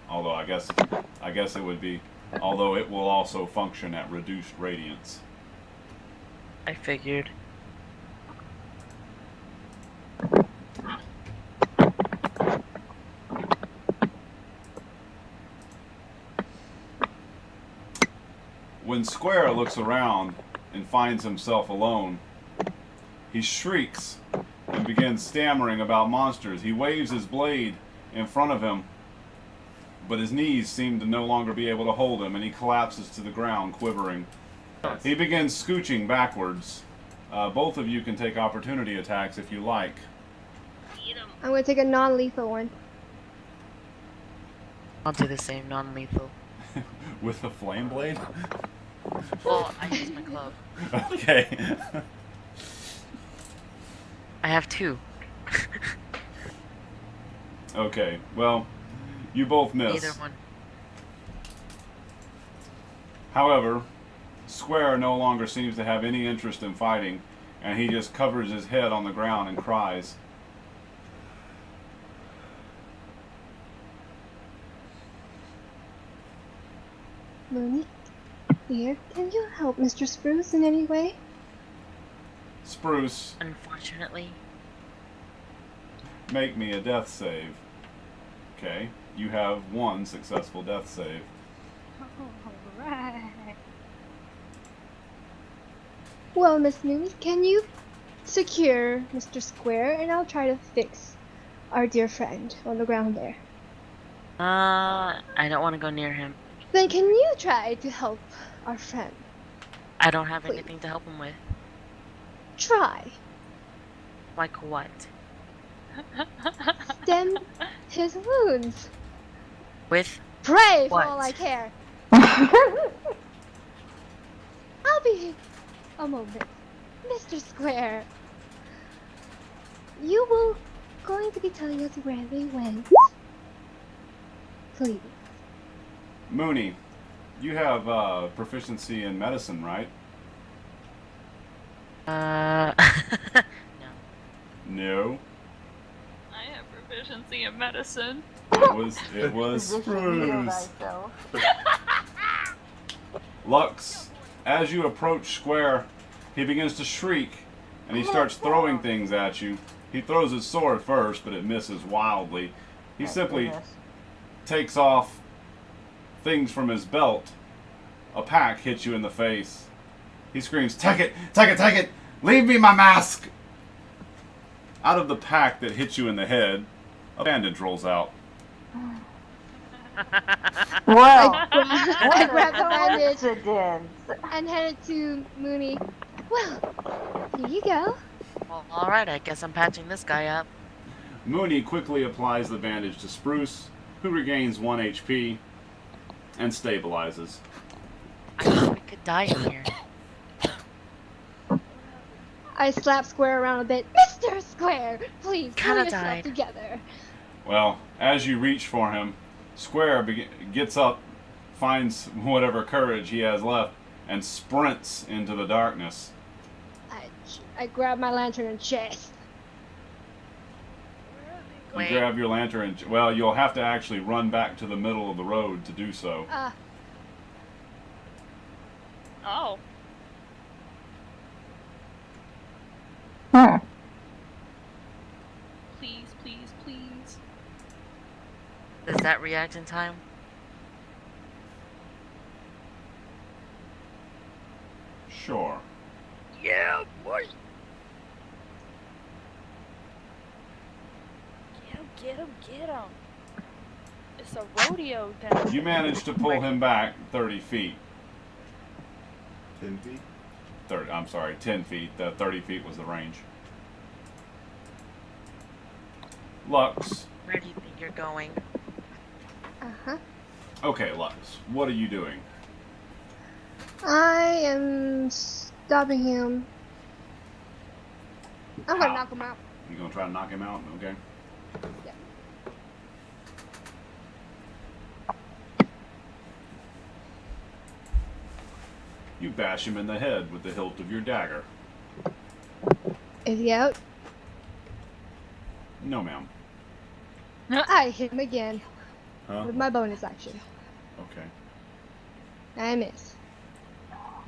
Although I guess it would be. Although it will also function at reduced radiance. I figured. When Square looks around and finds himself alone, he shrieks and begins stammering about monsters. He waves his blade in front of him, but his knees seem to no longer be able to hold him, and he collapses to the ground, quivering. He begins scooching backwards. Both of you can take opportunity attacks if you like. I'm gonna take a non-lethal one. I'll do the same, non-lethal. With the flame blade? Well, I use my club. Okay. I have two. Okay, well, you both miss. Either one. However, Square no longer seems to have any interest in fighting, and he just covers his head on the ground and cries. Mooney, dear, can you help Mr. Spruce in any way? Spruce, Unfortunately. make me a death save. Okay, you have one successful death save. Alright. Well, Miss Mooney, can you secure Mr. Square, and I'll try to fix our dear friend on the ground there. I don't want to go near him. Then can you try to help our friend? I don't have Please. anything to help him with. Try. Like what? Stem his wounds. With? Pray for What? all I care. I'll be a moment. Mr. Square. You will going to be telling us where they went. Please. Mooney, you have proficiency in medicine, right? No. No. I have proficiency in medicine. It was Spruce. Lux, as you approach Square, he begins to shriek, and he starts throwing things at you. He throws his sword first, but it misses wildly. He simply takes off things from his belt. A pack hits you in the face. He screams, "Take it! Take it! Take it! Leave me my mask!" Out of the pack that hits you in the head A bandage rolls out. Well, I grabbed the bandage coincidence. and handed it to Mooney. Well, here you go. Well, alright, I guess I'm patching this guy up. Mooney quickly applies the bandage to Spruce, who regains 1 HP and stabilizes. I thought we could die in here. I slap Square around a bit. Mr. Square, please pull Kinda yourself died. together. Well, as you reach for him, Square gets up, finds whatever courage he has left, and sprints into the darkness. I grab my lantern and chase. You Wait. grab your lantern and, well, you'll have to actually run back to the middle of the road to do so. Oh. Hmm. Please, please, please. Is that reaction time? Sure. Yeah, boy. Get him, get him. It's a rodeo down. You manage to pull him back 30 feet. 10 feet? 10 feet. 30 feet was the range. Lux. Where do you think you're going? Uh-huh. Okay, Lux. What are you doing? I am stopping him. I'm gonna How? knock him out. You gonna try to knock him out? Okay. Yeah. You bash him in the head with the hilt of your dagger. Is he out? No, ma'am. I hit him again Huh? with my bonus action. Okay. I miss.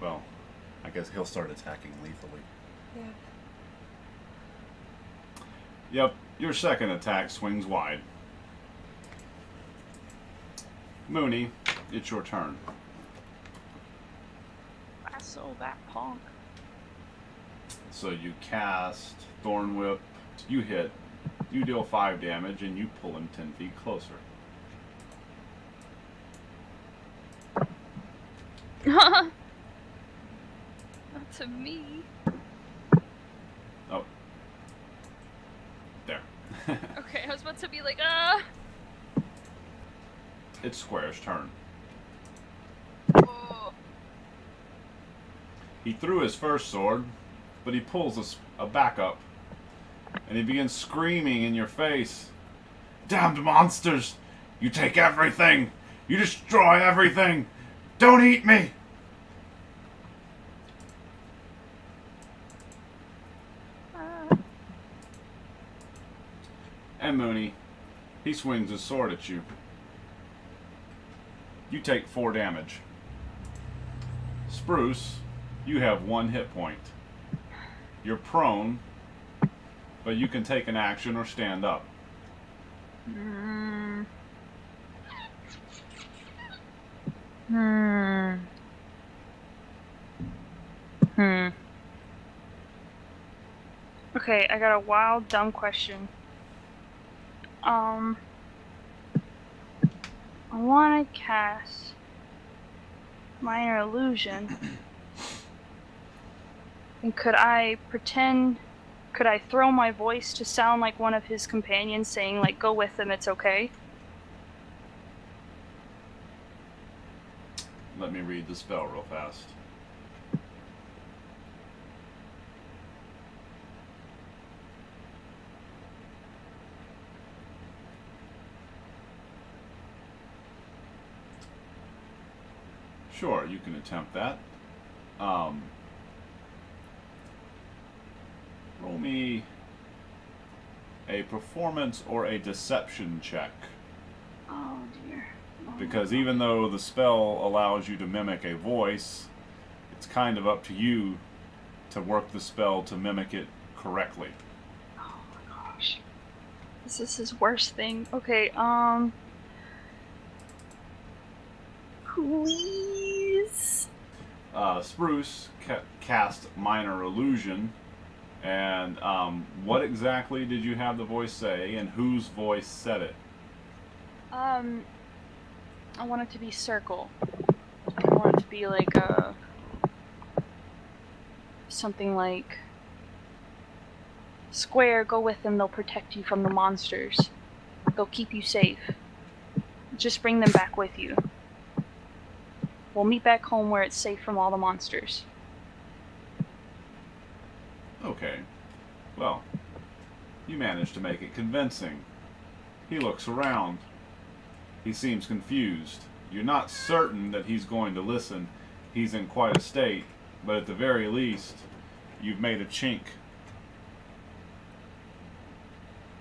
Well, I guess he'll start attacking lethally. Yeah. Yep, your second attack swings wide. Mooney, it's your turn. Lasso that punk. So you cast Thorn Whip, you hit, you deal 5 damage, and you pull him 10 feet closer. Not to me. Oh. There. Okay, I was about to be like, It's Square's turn. oh. He threw his first sword, but he pulls a backup, and he begins screaming in your face. Damned monsters! You take everything! You destroy everything! Don't eat me! And Mooney, he swings his sword at you. You take 4 damage. Spruce, you have 1 hit point. You're prone, but you can take an action or stand up. Hmm. Okay, I got a wild, dumb question. I want to cast Minor Illusion. And could I throw my voice to sound like one of his companions saying, like, go with them, it's okay? Let me read the spell real fast. Sure, you can attempt that. Roll me a performance or a deception check. Oh dear. Because even though the spell allows you to mimic a voice, it's kind of up to you to work the spell to mimic it correctly. Oh my gosh. This is his worst thing. Okay, please. Spruce cast Minor Illusion, And what exactly did you have the voice say, and whose voice said it? I want it to be circle. I want it to be like something like square, go with them, they'll protect you from the monsters. They'll keep you safe. Just bring them back with you. We'll meet back home where it's safe from all the monsters. Okay. Well, you managed to make it convincing. He looks around. He seems confused. You're not certain that he's going to listen. He's in quite a state, but at the very least, you've made a chink.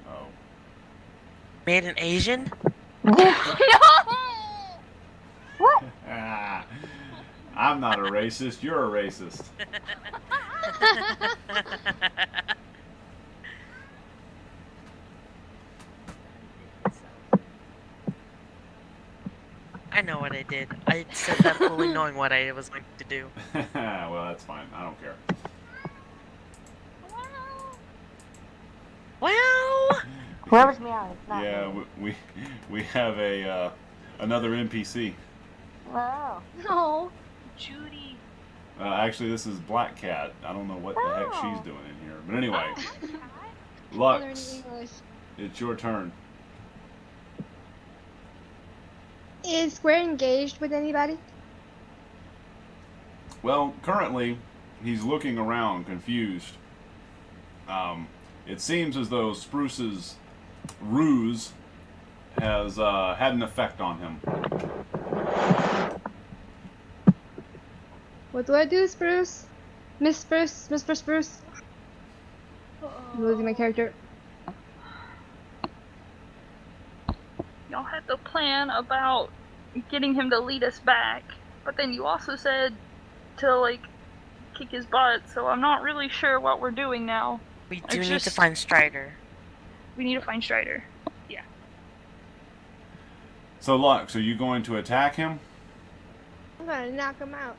Oh. Made an Asian? Ah, I'm not a racist. You're a racist. I know what I did. I said that fully knowing what I was going to do. Well, that's fine. I don't care. Well, Whoever's meowing, it's not Yeah, me. we have a another NPC. Wow. No. Judy. Actually, this is Black Cat. I don't know what the heck she's Oh. doing in here, but anyway, Learning Lux, English. it's your turn. Is Square engaged with anybody? Well, currently, he's looking around, confused. It seems as though Spruce's ruse has had an effect on him. What do I do, Spruce? Miss Spruce? Mr. Spruce? I'm losing my character. Y'all had the plan about getting him to lead us back, but then you also said to, like, kick his butt, so I'm not really sure what we're doing now. we do need to find Strider. We need to find Strider. Yeah. So, Lux, are you going to attack him? I'm gonna knock him out.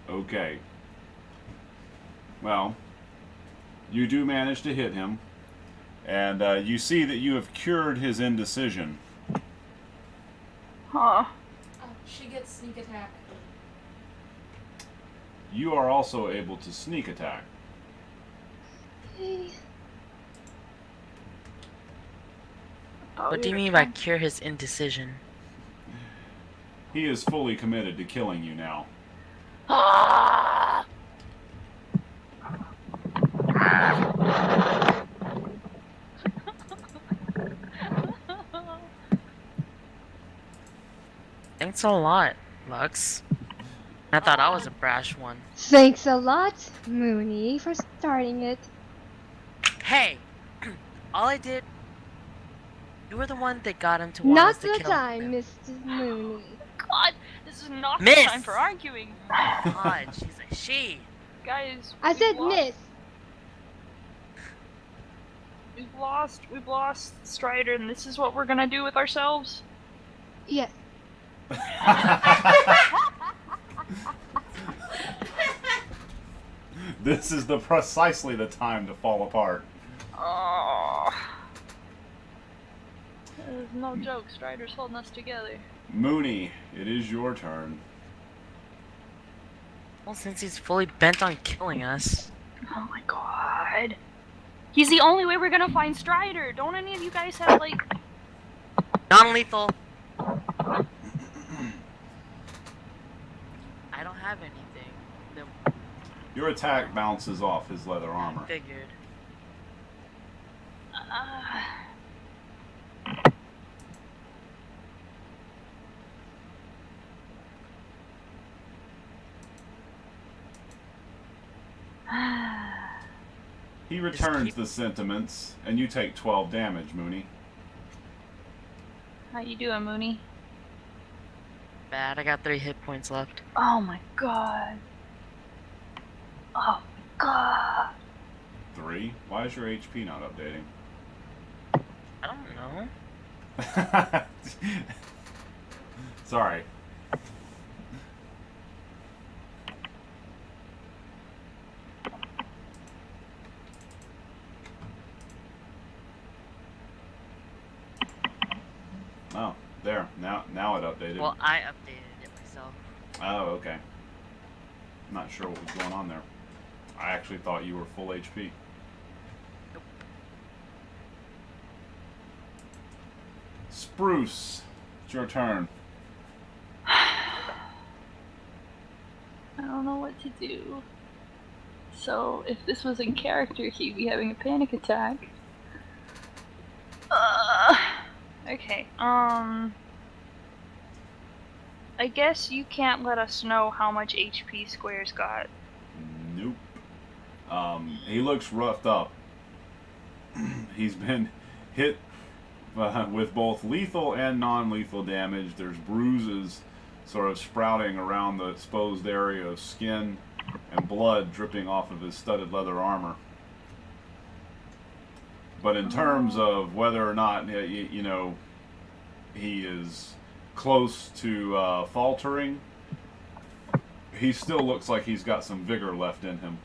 Okay. Well, you do manage to hit him, and you see that you have cured his indecision. Huh. Oh, she gets sneak attack. You are also able to sneak attack. Okay. What do you mean by cure his indecision? He is fully committed to killing you now. Ah! Thanks a lot, Lux. I thought I was a brash one. Thanks a lot, Mooney, for starting it. Hey! All I did... You were the one that got him to want us Not to the kill time, him. Mr. Mooney. God, this is not the Miss! time for arguing. God, she's a she. Guys, I said miss. We've lost Strider, and this is what we're gonna do with ourselves? Yes. This is precisely the time to fall apart. Oh. There's no joke, Strider's holding us together. Mooney, it is your turn. Well, since he's fully bent on killing us. Oh my god. He's the only way we're gonna find Strider. Don't any of you guys have, like... Non-lethal. I don't have anything. No, Your attack bounces off his leather armor. figured. He returns the sentiments, and you take 12 damage, Mooney. How you doing, Mooney? Bad, I got 3 hit points left. Oh my god. Oh my god. 3? Why is your HP not updating? I don't know. Sorry. Oh, there. Now it updated. Well, I updated it myself. Oh, okay. Not sure what was going on there. I actually thought you were full HP. Nope. Spruce, it's your turn. I don't know what to do. So, if this was in character, he'd be having a panic attack. Okay, I guess you can't let us know how much HP Square's got. Nope. He looks roughed up. He's been hit with both lethal and non-lethal damage. There's bruises sort of sprouting around the exposed area of skin and blood dripping off of his studded leather armor. But in terms of whether or not, you know, he is close to faltering, he still looks like he's got some vigor left in him.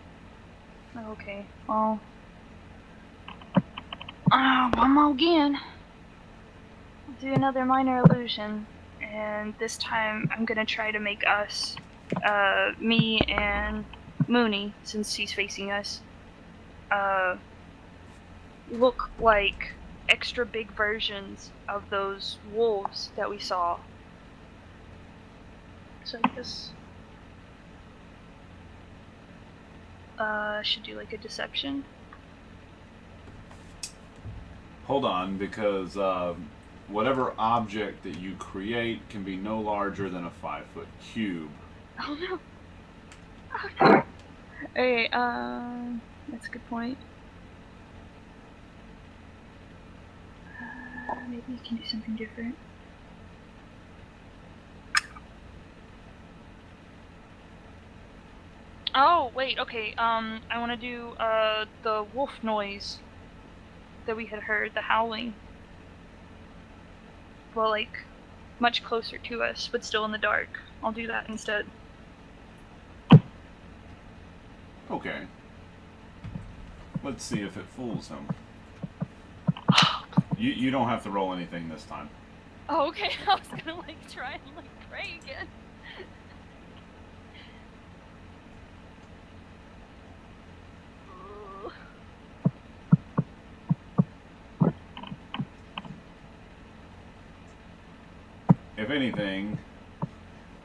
Okay, well... one more again. I'll do another minor illusion, and this time I'm gonna try to make us, me and Mooney, since he's facing us, look like extra big versions of those wolves that we saw. So I guess should do like a deception. Hold on, because whatever object that you create can be no larger than a 5-foot cube. Oh no. Oh no. Okay, that's a good point. Maybe you can do something different. Oh, wait, okay, I want to do, the wolf noise that we had heard, the howling. Well, like, much closer to us, but still in the dark. I'll do that instead. Okay. Let's see if it fools him. You don't have to roll anything this time. Oh, okay, I was gonna, like, try and, like, pray again. If anything,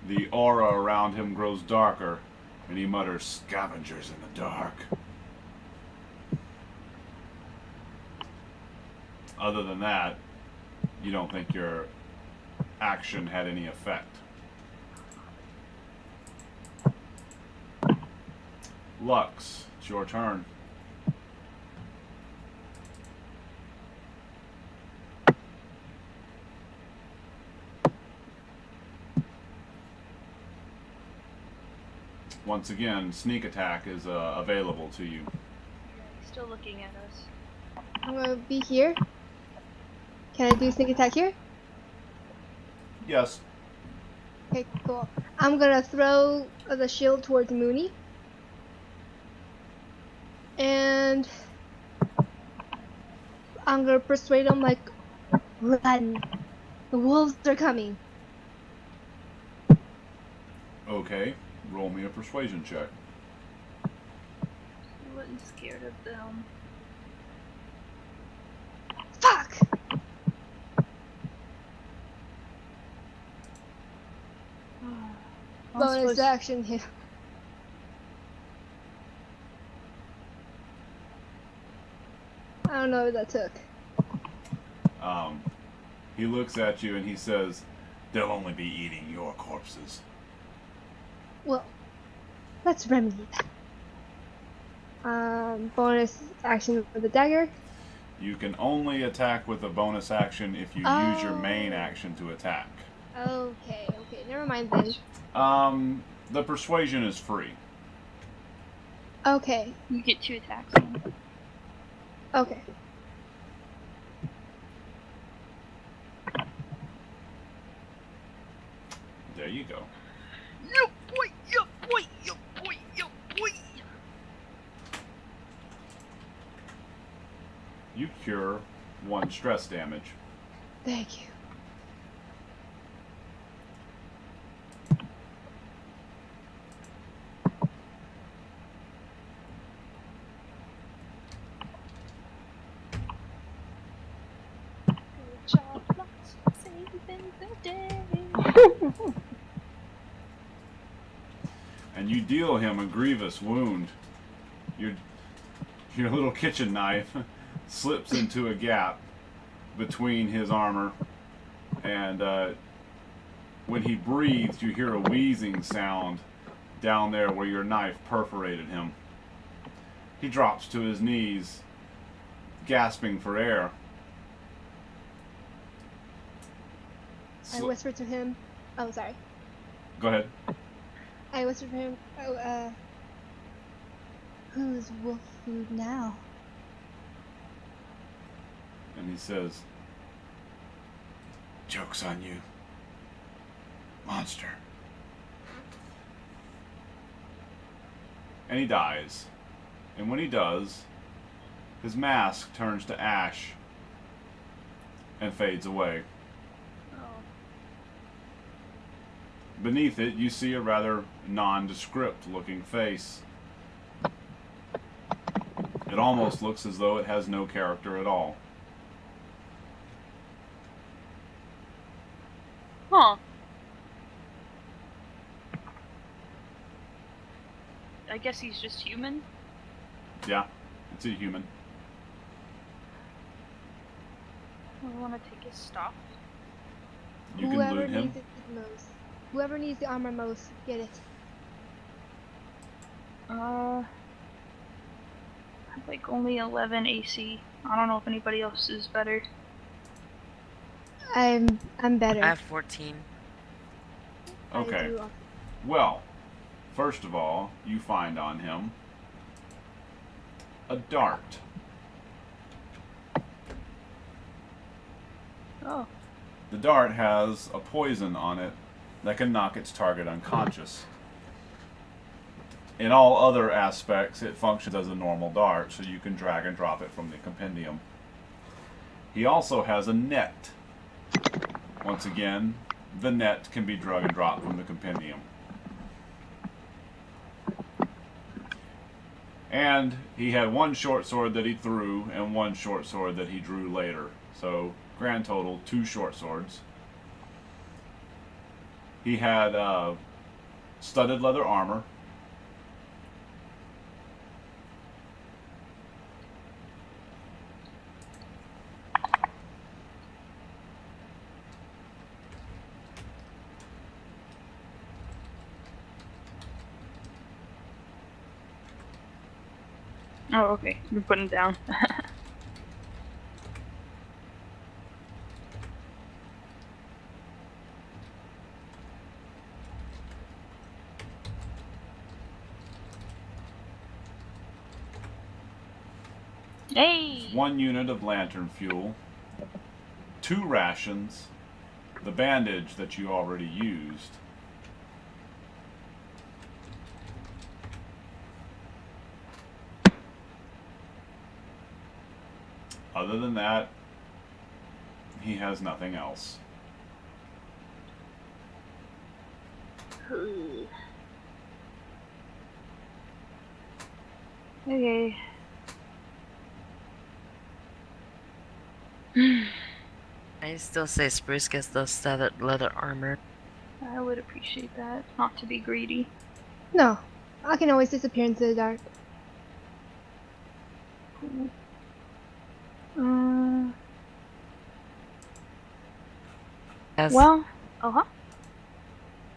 the aura around him grows darker, and he mutters, "Scavengers in the dark." Other than that, you don't think your action had any effect. Lux, it's your turn. Once again, sneak attack is available to you. He's still looking at us. I'm gonna be here. Can I do sneak attack here? Yes. Okay, cool. I'm gonna throw the shield towards Mooney. And I'm gonna persuade him, like, run. The wolves are coming. Okay, roll me a persuasion check. He wasn't scared of them. Fuck! Bonus action here. I don't know what that took. He looks at you and he says, "They'll only be eating your corpses." Well, let's remedy that. Bonus action with the dagger. You can only attack with a bonus action if you use your main action to attack. Okay, never mind then. The persuasion is free. Okay, You get 2 attacks then. okay. There you go. Yo boy, yo boy, yo boy, yo boy. You cure 1 stress damage. Thank you. day. And you deal him a grievous wound. Your little kitchen knife slips into a gap between his armor, and when he breathes, you hear a wheezing sound down there where your knife perforated him. He drops to his knees, gasping for air. I whisper to him. Oh, sorry. Go ahead. I whisper to him. Oh, who's wolf food now? And he says, "Joke's on you, monster." And he dies. And when he does, his mask turns to ash and fades away. Beneath it, you see a rather nondescript looking face. It almost looks as though it has no character at all. Huh. I guess he's just human. Yeah, it's a human. I want to take his stuff. You can Whoever loot him. needs it most. Whoever needs the armor most, get it. I have like only 11 AC. I don't know if anybody else is better. I'm better. I have 14. I Okay. do. Well, first of all, you find on him a dart. Oh. The dart has a poison on it that can knock its target unconscious. In all other aspects, it functions as a normal dart, so you can drag and drop it from the compendium. He also has a net. Once again, the net can be drag and dropped from the compendium. And he had one short sword that he threw and one short sword that he drew later. So, grand total, 2 short swords. He had studded leather armor. Oh, okay. You're putting it down. Hey! 1 unit of lantern fuel. 2 rations. The bandage that you already used. Other than that, he has nothing else. Okay. I still say Spruce gets the studded leather armor. I would appreciate that. Not to be greedy. No, I can always disappear into the dark. Cool. Has, Well, uh-huh.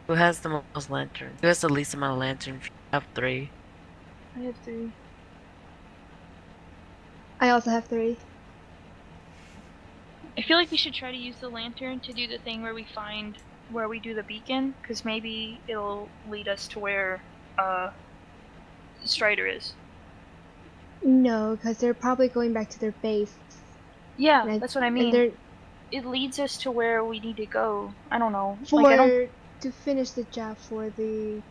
Who has the most lantern? Who has the least amount of lantern? I have 3. I have 3. I also have 3. I feel like we should try to use the lantern to do the thing where we do the beacon, because maybe it'll lead us to where Strider is. No, because they're probably going back to their base. Yeah, And that's what I and mean. they're It leads us to where we need to go. I don't know. for Like, I don't... to finish the job for this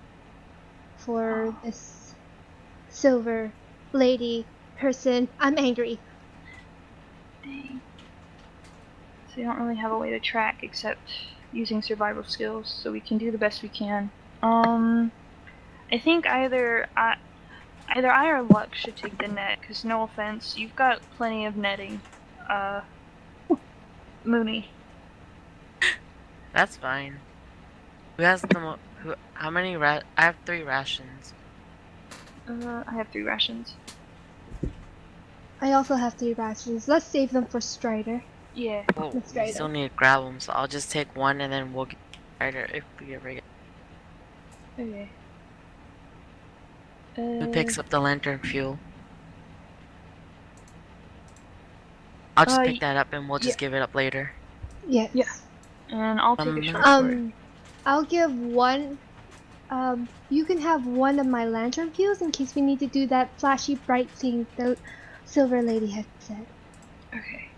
silver lady person. I'm angry. Dang. So we don't really have a way to track except using survival skills, so we can do the best we can. I think either I or Lux should take the net, because no offense, you've got plenty of netting. Mooney. That's fine. Who has the who? How many I have 3 rations. I have 3 rations. I also have 3 rations. Let's save them for Strider. Yeah. Oh, Let's we try still that. need to grab them, so I'll just take 1 and then we'll get Strider if we ever get. Okay. Who picks up the lantern fuel? I'll just pick that up and we'll just give it up later. Yes. Yeah. And I'll take a short Um, sword. I'll give one. You can have one of my lantern fuels in case we need to do that flashy bright thing the Silver Lady had said. Okay.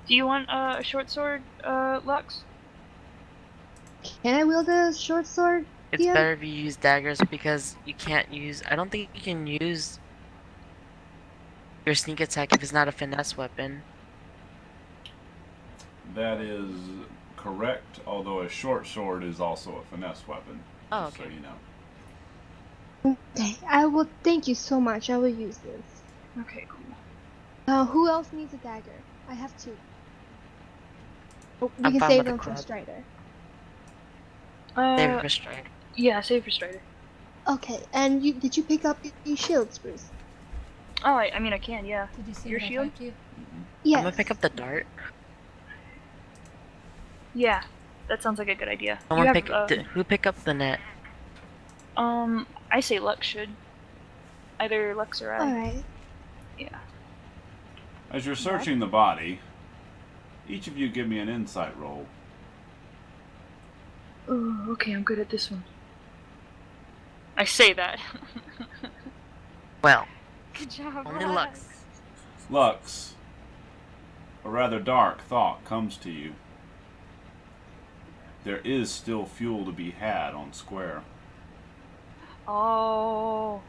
Do you want a short sword, Lux? Can I wield a short sword? It's DM? better if you use daggers because you can't use. I don't think you can use your sneak attack if it's not a finesse weapon. That is correct, although a short sword is also a finesse weapon. Oh, just okay. So you know. Okay, I will. Thank you so much. I will use this. Okay, cool. Who else needs a dagger? I have 2. Oh, we I'm can fine save with the them for club. Strider. Save it for Strider. Yeah, save for Strider. Okay, and did you pick up your shields, Bruce? Oh, I mean, I can, yeah. Did you see Your what shield? I typed you? Yes. I'm gonna pick up the dart. Yeah, that sounds like a good idea. Someone you pick. have, Who pick up the net? I say Lux should. Either Lux or I. Alright. Yeah. As you're searching the body, each of you give me an insight roll. Oh, okay, I'm good at this one. I say that. Well, Good job, only Lux. Lux. Lux, a rather dark thought comes to you. There is still fuel to be had on Square. Oh.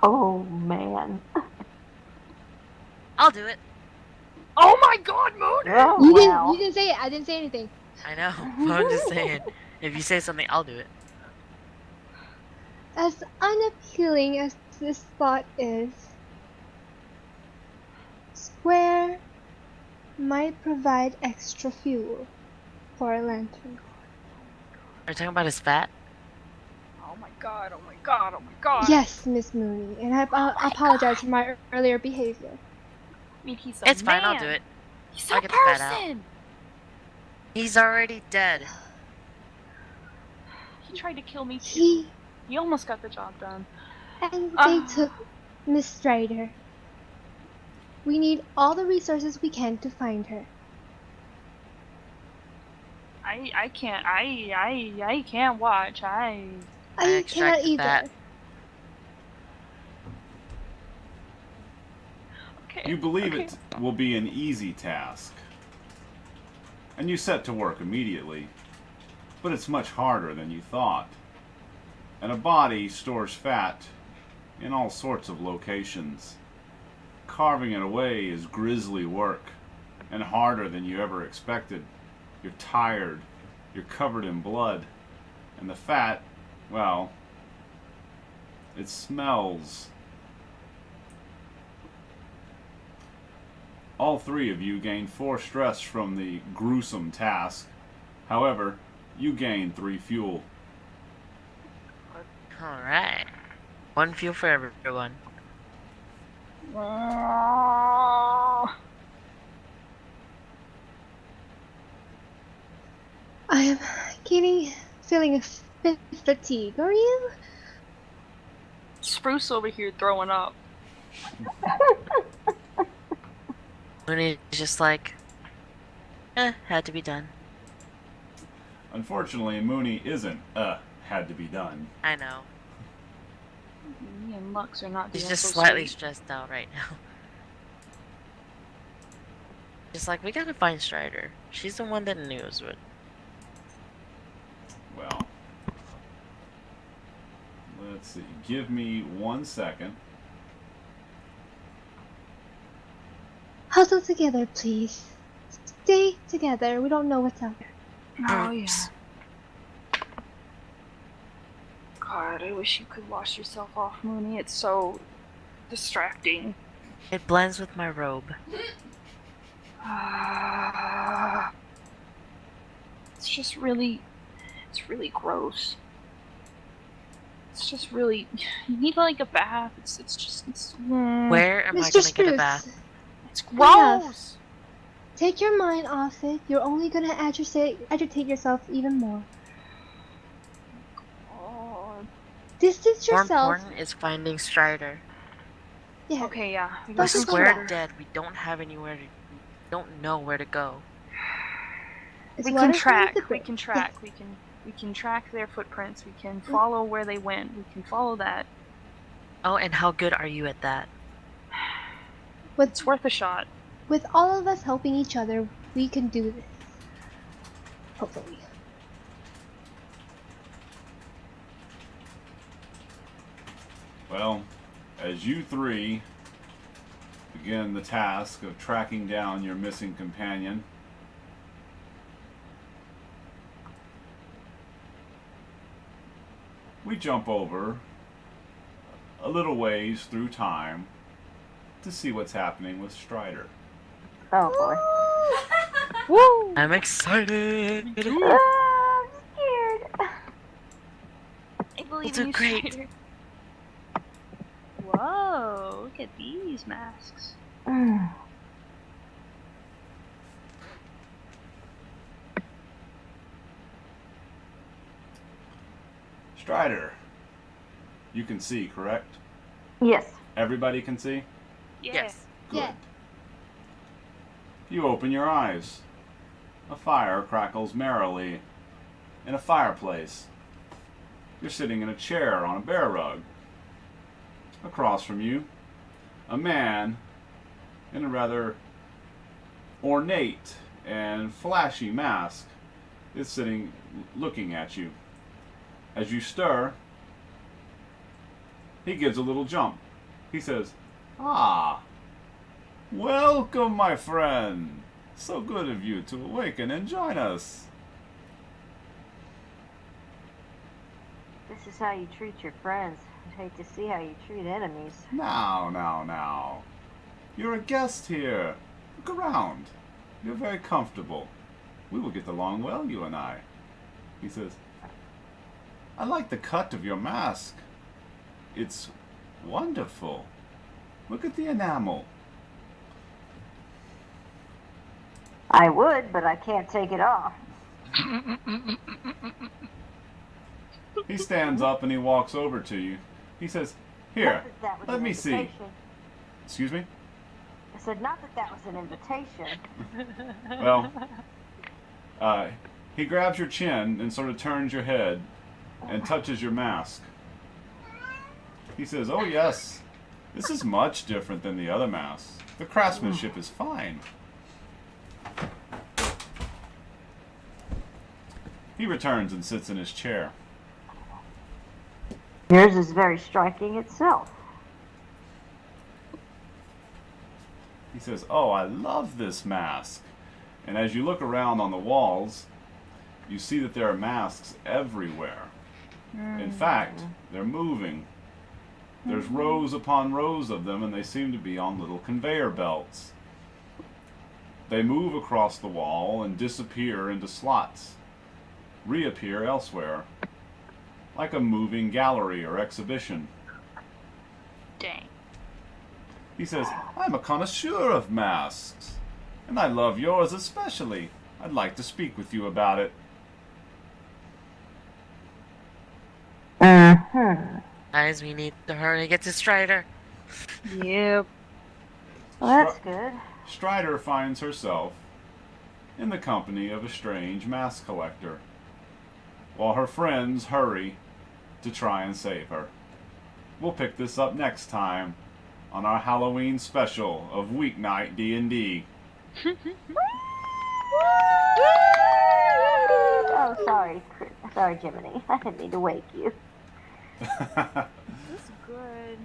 Oh man. I'll do it. Oh my god, Moon! Oh, You wow. didn't say it. I didn't say anything. I know. But I'm just saying. If you say something, I'll do it. As unappealing as this thought is, Square might provide extra fuel for a lantern. Are you talking about his fat? Oh my god, oh my god, oh my god. Yes, Miss Mooney, and I apologize for my earlier behavior. I mean, he's a It's fine, I'll man. do it. He's I'll a get the fat out. person! He's already dead. He tried to kill me too. He He almost got the job done. and they Ah. took Miss Strider. We need all the resources we can to find her. I can't I can't watch. I extract cannot the either. fat. Okay. You believe okay. it will be an easy task, and you set to work immediately, but it's much harder than you thought. And a body stores fat in all sorts of locations. Carving it away is grisly work, and harder than you ever expected. You're tired, you're covered in blood, and the fat, well, it smells. All 3 of you gain 4 stress from the gruesome task. However, you gain 3 fuel. Alright. 1 fuel for everyone. I am feeling a bit fatigue. Are you? Spruce over here throwing up. Mooney's just like, had to be done. Unfortunately, Mooney isn't had to be done. I know. Me and Lux are not He's doing just so slightly sweet. stressed out right now. Just like, we gotta find Strider. She's the one that knows what. Well, let's see. Give me 1 second. Huddle together, please. Stay together. We don't know what's out there. Oh yeah. God, I wish you could wash yourself off, Mooney. It's so distracting. It blends with my robe. It's just really, it's really gross. It's just really, you need like a bath. It's just, Where am I Mr. gonna Spruce, get a bath? It's gross. take your mind off it. You're only gonna agitate yourself even more. Oh. Distance More yourself. important is finding Strider. Yeah. Okay, yeah. We Focus on swear that. dead. We don't have anywhere to. We don't know where to go. It's We water can from track. the We brook. can track. We can track their footprints. We can follow where they went. We can follow that. Oh, and how good are you at that? It's worth a shot. With all of us helping each other, we can do this. Hopefully. Well, as you three begin the task of tracking down your missing companion, we jump over a little ways through time to see what's happening with Strider. Oh boy. Woo! I'm excited. I'm scared. I believe We'll in do you, great. Strider. Whoa! Look at these masks. Strider, you can see, correct? Yes. Everybody can see? Yeah. Yes. Good. Yeah. You open your eyes. A fire crackles merrily in a fireplace. You're sitting in a chair on a bear rug. Across from you, a man in a rather ornate and flashy mask is sitting looking at you. As you stir, he gives a little jump. He says, "Ah, welcome, my friend. So good of you to awaken and join us." This is how you treat your friends. I'd hate to see how you treat enemies. Now. You're a guest here. Look around. You're very comfortable. We will get along well, you and I. He says, "I like the cut of your mask. It's wonderful. Look at the enamel." I would, but I can't take it off. He stands up and he walks over to you. He says, "Here, Not that that was let an me see." invitation. Excuse me? I said, not that that was an invitation. Well, he grabs your chin and sort of turns your head and touches your mask. He says, "Oh yes, this is much different than the other masks. The craftsmanship is fine." He returns and sits in his chair. Yours is very striking itself. He says, "Oh, I love this mask." And as you look around on the walls, you see that there are masks everywhere. In fact, they're moving. There's rows upon rows of them, and they seem to be on little conveyor belts. They move across the wall and disappear into slots, reappear elsewhere, like a moving gallery or exhibition. Dang. He says, "I'm a connoisseur of masks, and I love yours especially. I'd like to speak with you about it." Guys, we need to hurry get to Strider. Yep. Well, that's good. Strider finds herself in the company of a strange mask collector, while her friends hurry to try and save her. We'll pick this up next time on our Halloween special of Weeknight D&D. Oh, sorry. Sorry, Jiminy. I didn't mean to wake you. That's good.